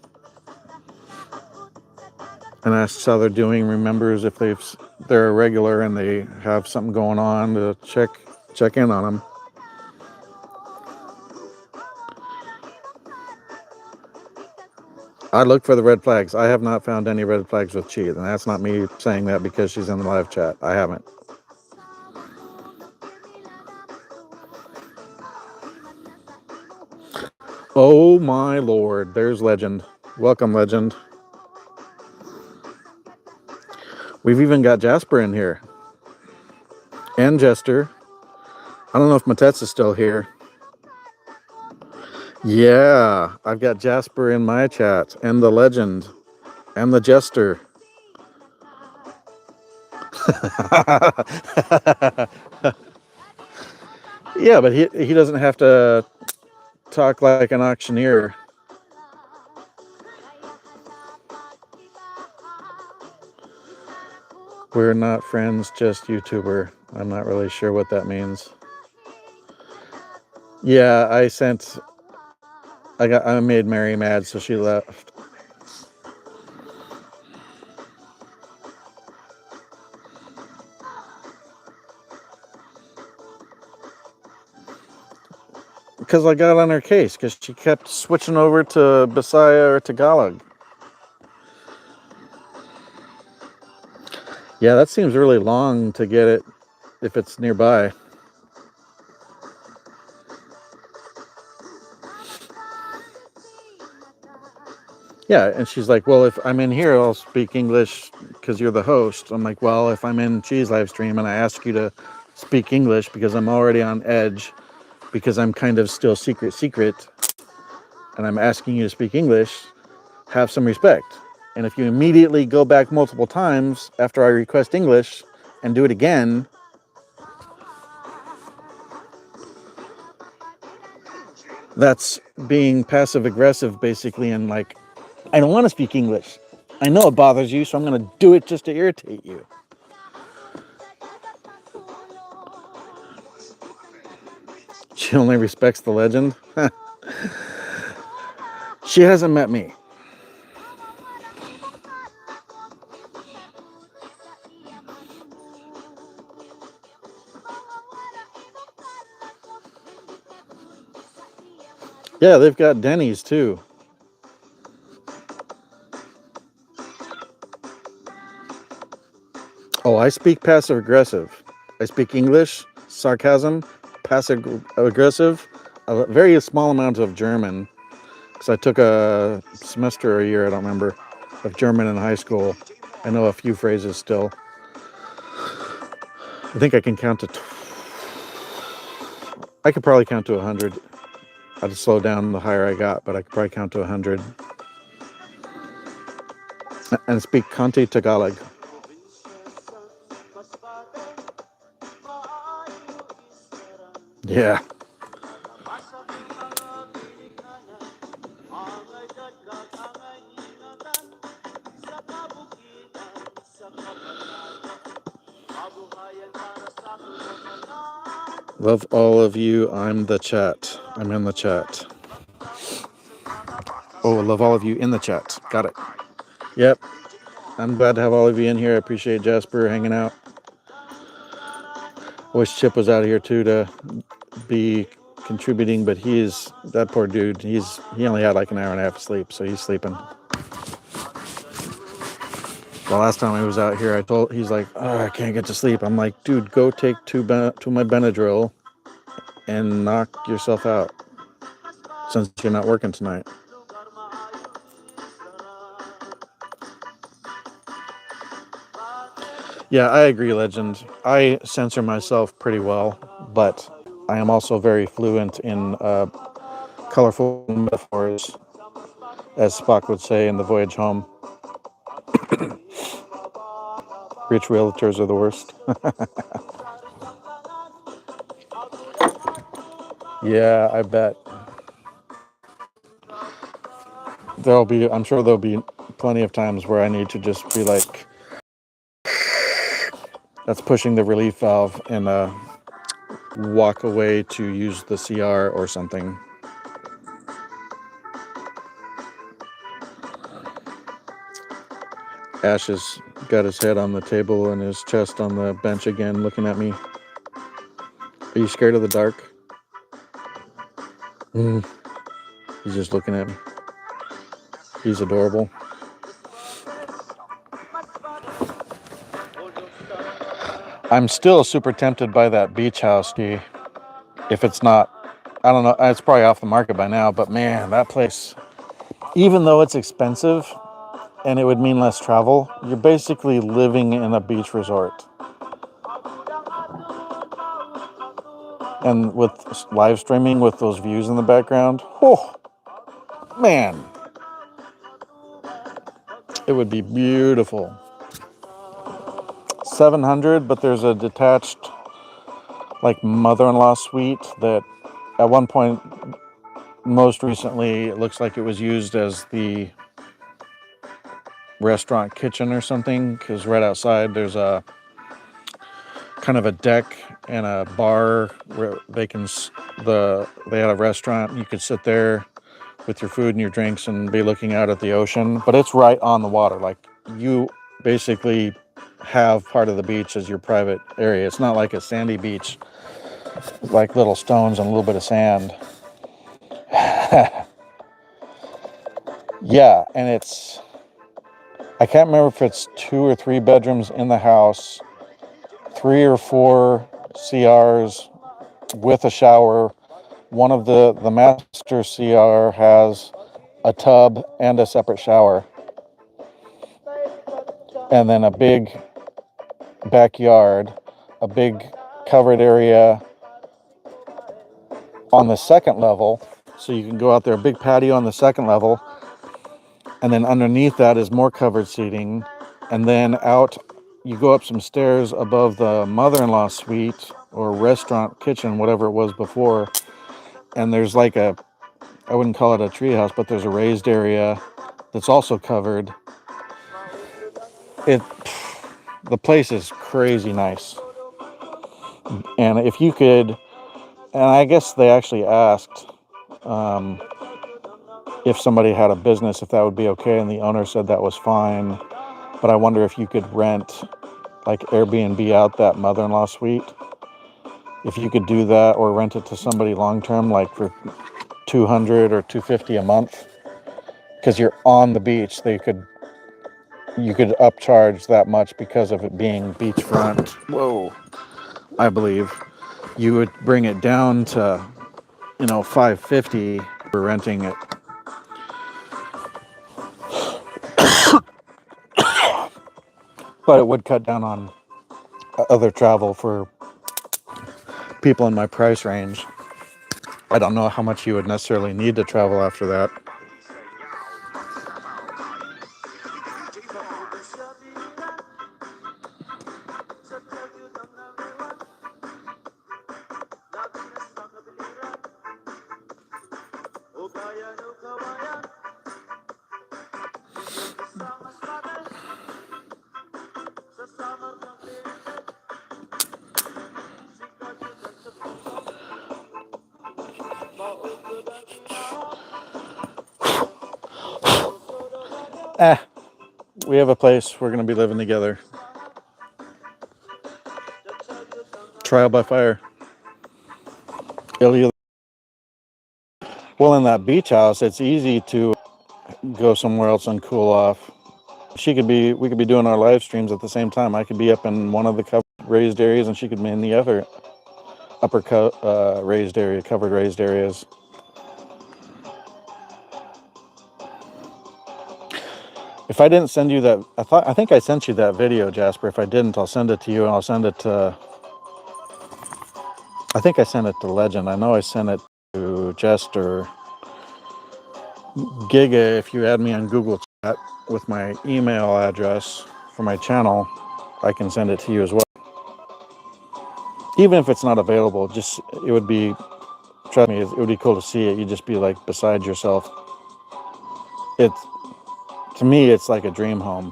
and asks how they're doing, remembers if they're a regular and they have something going on to check in on them. I look for the red flags. I have not found any red flags with Chi, and that's not me saying that because she's in the live chat. I haven't. Oh my lord, there's Legend. Welcome, Legend. We've even got Jasper in here. And Jester. I don't know if Matets is still here. Yeah, I've got Jasper in my chat, and the Legend, and the Jester. Yeah, but he doesn't have to talk like an auctioneer. We're not friends, just YouTuber. I'm not really sure what that means. Yeah, I made Mary mad, so she left. Because I got on her case, because she kept switching over to Bisaya or Tagalog. Yeah, that seems really long to get it if it's nearby. Yeah, and she's like, well, if I'm in here, I'll speak English because you're the host. I'm like, well, if I'm in Cheese live stream and I ask you to speak English because I'm already on edge, because I'm kind of still secret, and I'm asking you to speak English, have some respect. And if you immediately go back multiple times after I request English and do it again, that's being passive aggressive basically, and like, I don't want to speak English. I know it bothers you, so I'm going to do it just to irritate you. She only respects the Legend. She hasn't met me. Yeah, they've got Denny's too. Oh, I speak passive aggressive. I speak English, sarcasm, passive aggressive, a very small amount of German. Because I took a semester or a year, I don't remember, of German in high school. I know a few phrases still. I think I can count to I could probably count to 100. I'd slow down the higher I got, but I could probably count to 100 and speak Conte Tagalog. Yeah. Love all of you. I'm the chat. I'm in the chat. Oh, love all of you in the chat. Got it. Yep. I'm glad to have all of you in here. I appreciate Jasper hanging out. Wish Chip was out here too to be contributing, but that poor dude. He only had like an hour and a half of sleep, so he's sleeping. The last time he was out here, he's like, oh, I can't get to sleep. I'm like, dude, go take two my Benadryl and knock yourself out since you're not working tonight. Yeah, I agree, Legend. I censor myself pretty well, but I am also very fluent in colorful metaphors, as Spock would say in The Voyage Home. Rich realtors are the worst. Yeah, I bet. I'm sure there'll be plenty of times where I need to just be like, that's pushing the relief valve and walk away to use the CR or something. Ash has got his head on the table and his chest on the bench again, looking at me. Are you scared of the dark? He's just looking at me. He's adorable. I'm still super tempted by that beach house, G. If it's not, I don't know, it's probably off the market by now, but man, that place, even though it's expensive and it would mean less travel, you're basically living in a beach resort. And with live streaming with those views in the background, oh, man, it would be beautiful. 700, but there's a detached, like, mother-in-law suite that at one point, most recently, it looks like it was used as the restaurant kitchen or something, because right outside there's a kind of a deck and a bar where they had a restaurant. You could sit there with your food and your drinks and be looking out at the ocean, but it's right on the water. Like, you basically have part of the beach as your private area. It's not like a sandy beach, like little stones and a little bit of sand. Yeah, and I can't remember if it's 2 or 3 bedrooms in the house, 3 or 4 CRs with a shower. One of the master CR has a tub and a separate shower, and then a big backyard, a big covered area on the second level, so you can go out there, a big patio on the second level, and then underneath that is more covered seating, and then out you go up some stairs above the mother-in-law suite or restaurant kitchen, whatever it was before, and there's like I wouldn't call it a tree house, but there's a raised area that's also covered. The place is crazy nice. And if you could, and I guess they actually asked if somebody had a business, if that would be okay, and the owner said that was fine. But I wonder if you could rent, like, Airbnb out that mother-in-law suite. If you could do that, or rent it to somebody long-term, like for $200 or $250 a month, because you're on the beach, you could upcharge that much because of it being beachfront. Whoa, I believe you would bring it down to, $550 for renting it. But it would cut down on other travel for people in my price range. I don't know how much you would necessarily need to travel after that. We have a place. We're going to be living together. Trial by fire. Well, in that beach house, it's easy to go somewhere else and cool off. We could be doing our live streams at the same time. I could be up in one of the covered raised areas, and she could be in the other raised area, covered raised areas. If I didn't send you that, I think I sent you that video, Jasper. If I didn't, I'll send it to you, and I'll send it to. I think I sent it to Legend. I know I sent it to Jester. Giga, if you add me on Google Chat with my email address for my channel, I can send it to you as well. Even if it's not available, it would be, trust me, it would be cool to see it. You'd just be like beside yourself. To me, it's like a dream home.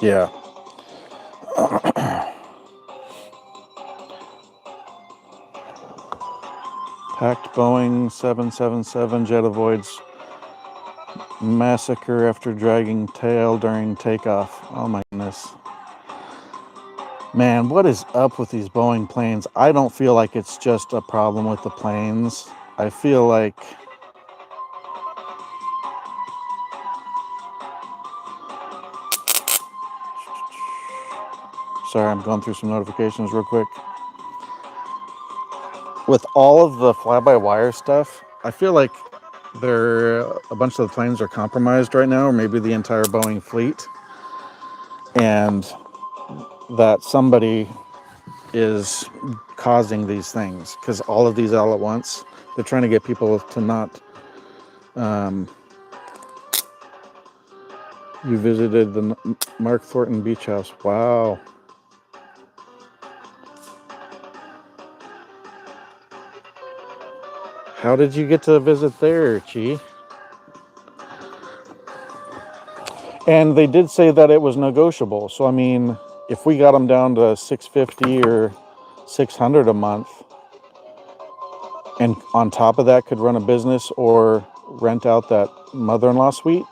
Yeah. Packed Boeing 777 jet avoids massacre after dragging tail during takeoff. Oh my goodness. Man, what is up with these Boeing planes? I don't feel like it's just a problem with the planes. I feel like sorry, I'm going through some notifications real quick. With all of the fly-by-wire stuff, I feel like a bunch of the planes are compromised right now, or maybe the entire Boeing fleet, and that somebody is causing these things, because all of these all at once, they're trying to get people to not. You visited the Mark Thornton Beach House. Wow. How did you get to visit there, Chi? And they did say that it was negotiable. So, I mean, if we got them down to $650 or $600 a month, and on top of that could run a business or rent out that mother-in-law suite.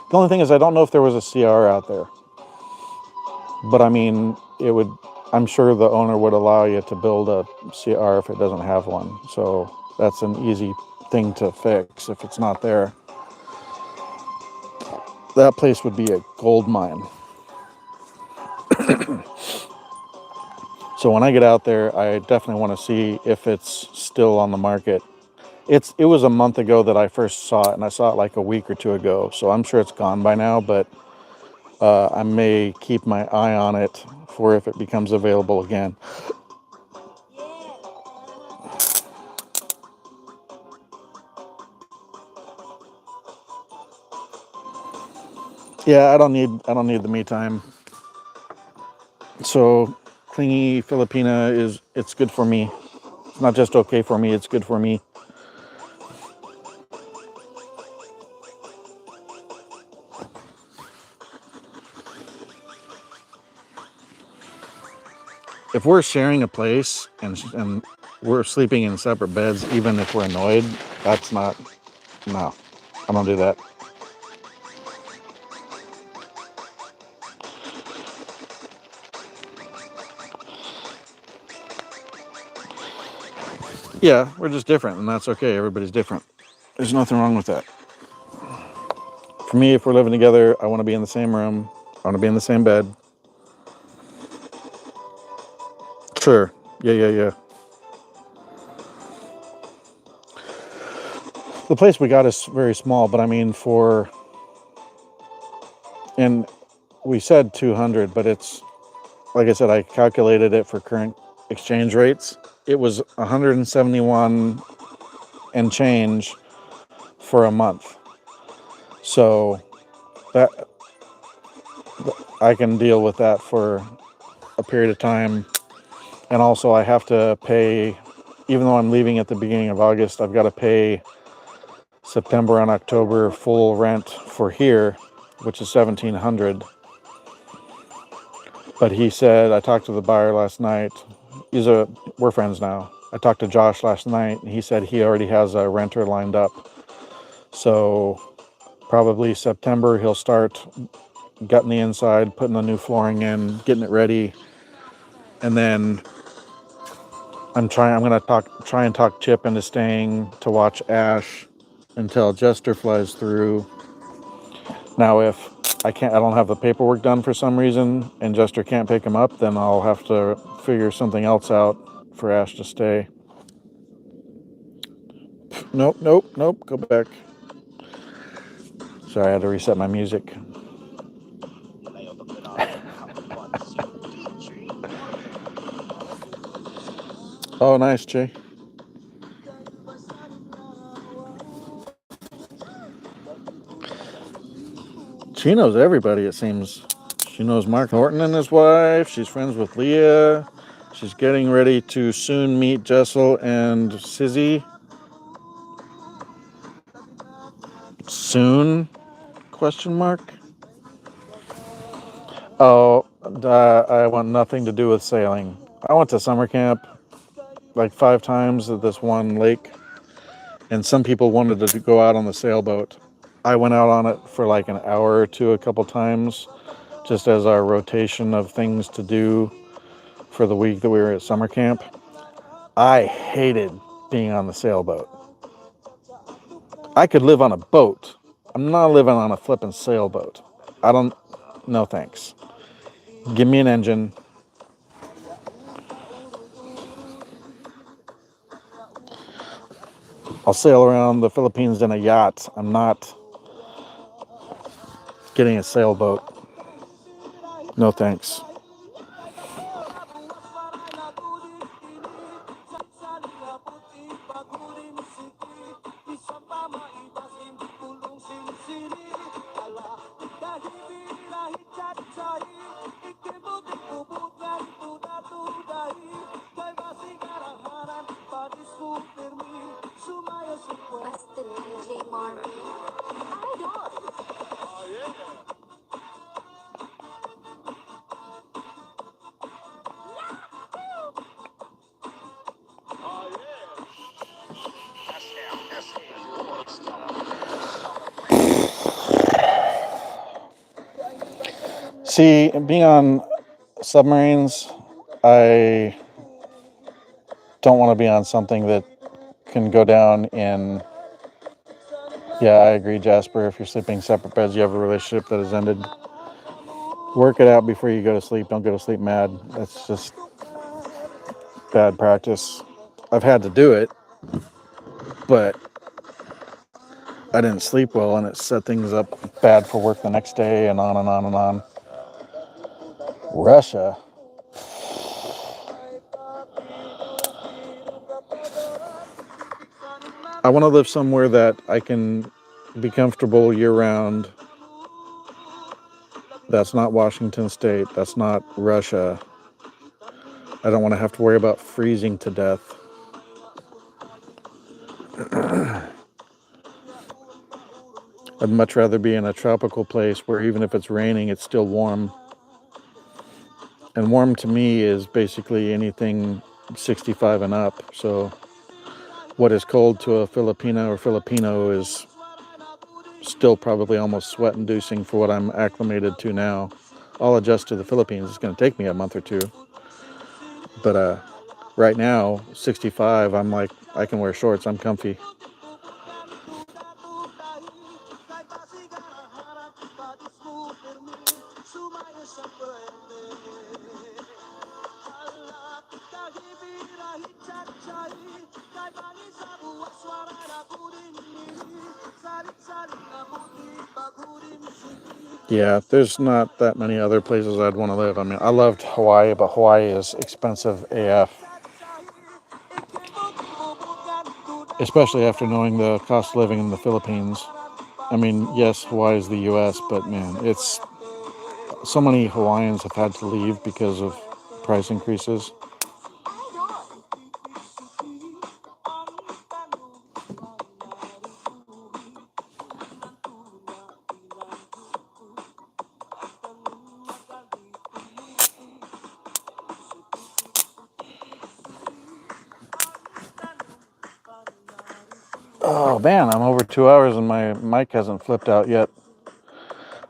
The only thing is I don't know if there was a CR out there. But I mean, I'm sure the owner would allow you to build a CR if it doesn't have one. So that's an easy thing to fix if it's not there. That place would be a gold mine. So when I get out there, I definitely want to see if it's still on the market. It was a month ago that I first saw it, and I saw it like a week or two ago. So I'm sure it's gone by now, but I may keep my eye on it for if it becomes available again. Yeah, I don't need the me time. So clingy Filipina it's good for me. It's not just okay for me, it's good for me. If we're sharing a place and we're sleeping in separate beds, even if we're annoyed, that's not, no, I don't do that. Yeah, we're just different, and that's okay. Everybody's different. There's nothing wrong with that. For me, if we're living together, I want to be in the same room. I want to be in the same bed. Sure. Yeah. The place we got is very small, but I mean and we said 200, but it's, like I said, I calculated it for current exchange rates. It was 171 and change for a month. So that I can deal with that for a period of time. And also I have to pay, even though I'm leaving at the beginning of August, I've got to pay September and October full rent for here, which is 1,700. But he said, I talked to the buyer last night. We're friends now. I talked to Josh last night, and he said he already has a renter lined up. So probably September he'll start gutting the inside, putting the new flooring in, getting it ready, and then I'm gonna try and talk Chip into staying to watch Ash until Jester flies through. Now, if I don't have the paperwork done for some reason, and Jester can't pick him up, then I'll have to figure something else out for Ash to stay. Nope, nope, nope. Go back. Sorry, I had to reset my music. Oh, nice, Jay. She knows everybody, it seems. She knows Mark Norton and his wife. She's friends with Leah. She's getting ready to soon meet Jessel and Sizzy. Soon? Question mark. Oh, I want nothing to do with sailing. I went to summer camp like 5 times at this one lake, and some people wanted to go out on the sailboat. I went out on it for like an hour or two a couple times, just as our rotation of things to do for the week that we were at summer camp. I hated being on the sailboat. I could live on a boat. I'm not living on a flippin' sailboat. No thanks. Give me an engine. I'll sail around the Philippines in a yacht. I'm not getting a sailboat. No thanks. See, being on submarines, I don't want to be on something that can go down in. Yeah, I agree, Jasper. If you're sleeping separate beds, you have a relationship that has ended. Work it out before you go to sleep. Don't go to sleep mad. That's just bad practice. I've had to do it, but I didn't sleep well, and it set things up bad for work the next day, and on and on and on. Russia. I want to live somewhere that I can be comfortable year-round. That's not Washington State. That's not Russia. I don't want to have to worry about freezing to death. I'd much rather be in a tropical place where even if it's raining, it's still warm. And warm to me is basically anything 65 and up. So what is cold to a Filipino or Filipino is still probably almost sweat-inducing for what I'm acclimated to now. I'll adjust to the Philippines. It's going to take me a month or two. But right now, 65, I'm like, I can wear shorts. I'm comfy. Yeah, there's not that many other places I'd want to live. I mean, I loved Hawaii, but Hawaii is expensive AF, especially after knowing the cost of living in the Philippines. I mean, yes, Hawaii is the U.S., but man, it's so many Hawaiians have had to leave because of price increases. Oh man, I'm over 2 hours and my mic hasn't flipped out yet.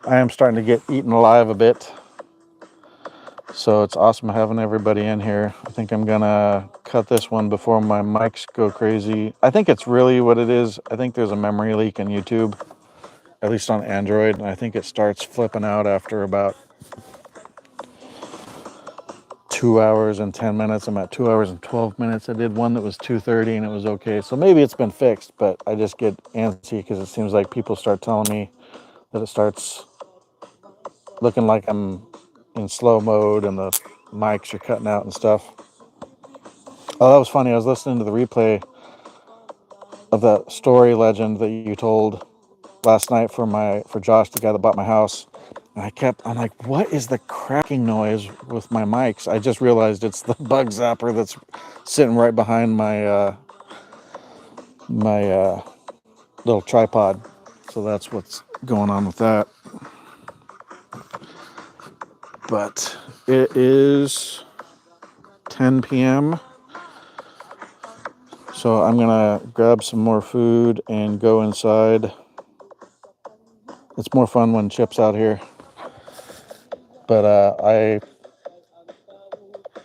I am starting to get eaten alive a bit. So it's awesome having everybody in here. I think I'm gonna cut this one before my mics go crazy. I think it's really what it is. I think there's a memory leak in YouTube, at least on Android, and I think it starts flipping out after about 2 hours and 10 minutes. I'm at 2 hours and 12 minutes. I did one that was 2:30 and it was okay. So maybe it's been fixed, but I just get antsy because it seems like people start telling me that it starts looking like I'm in slow mode and the mics are cutting out and stuff. Oh, that was funny. I was listening to the replay of that story legend that you told last night for Josh, the guy that bought my house. And I'm like, what is the cracking noise with my mics? I just realized it's the bug zapper that's sitting right behind my little tripod. So that's what's going on with that. But it is 10 p.m. So I'm gonna grab some more food and go inside. It's more fun when Chip's out here. But I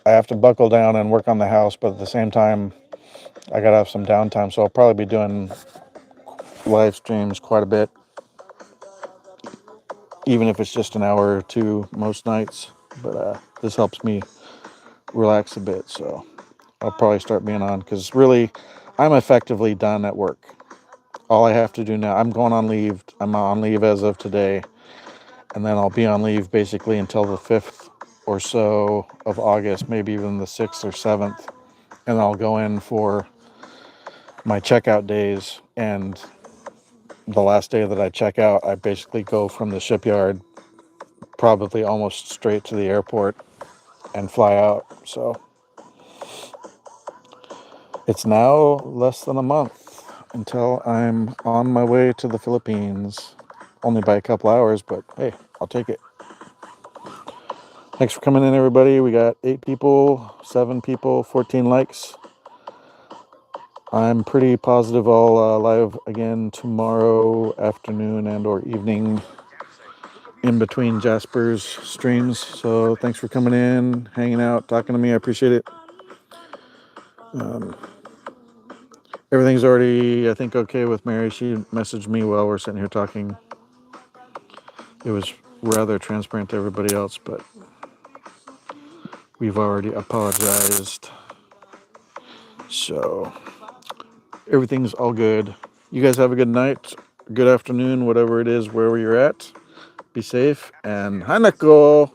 have to buckle down and work on the house, but at the same time, I gotta have some downtime. So I'll probably be doing live streams quite a bit, even if it's just an hour or two most nights. But this helps me relax a bit. So I'll probably start being on because really, I'm effectively done at work. All I have to do now, I'm going on leave. I'm on leave as of today, and then I'll be on leave basically until the 5th or so of August, maybe even the 6th or 7th. And I'll go in for my checkout days. And the last day that I check out, I basically go from the shipyard probably almost straight to the airport and fly out. So it's now less than a month until I'm on my way to the Philippines. Only by a couple hours, but hey, I'll take it. Thanks for coming in, everybody. We got 8 people, 7 people, 14 likes. I'm pretty positive I'll live again tomorrow afternoon and or evening in between Jasper's streams. So thanks for coming in, hanging out, talking to me. I appreciate it. Everything's already, I think, okay with Mary. She messaged me while we're sitting here talking. It was rather transparent to everybody else, but we've already apologized. So everything's all good. You guys have a good night, good afternoon, whatever it is, wherever you're at. Be safe, and Hanako!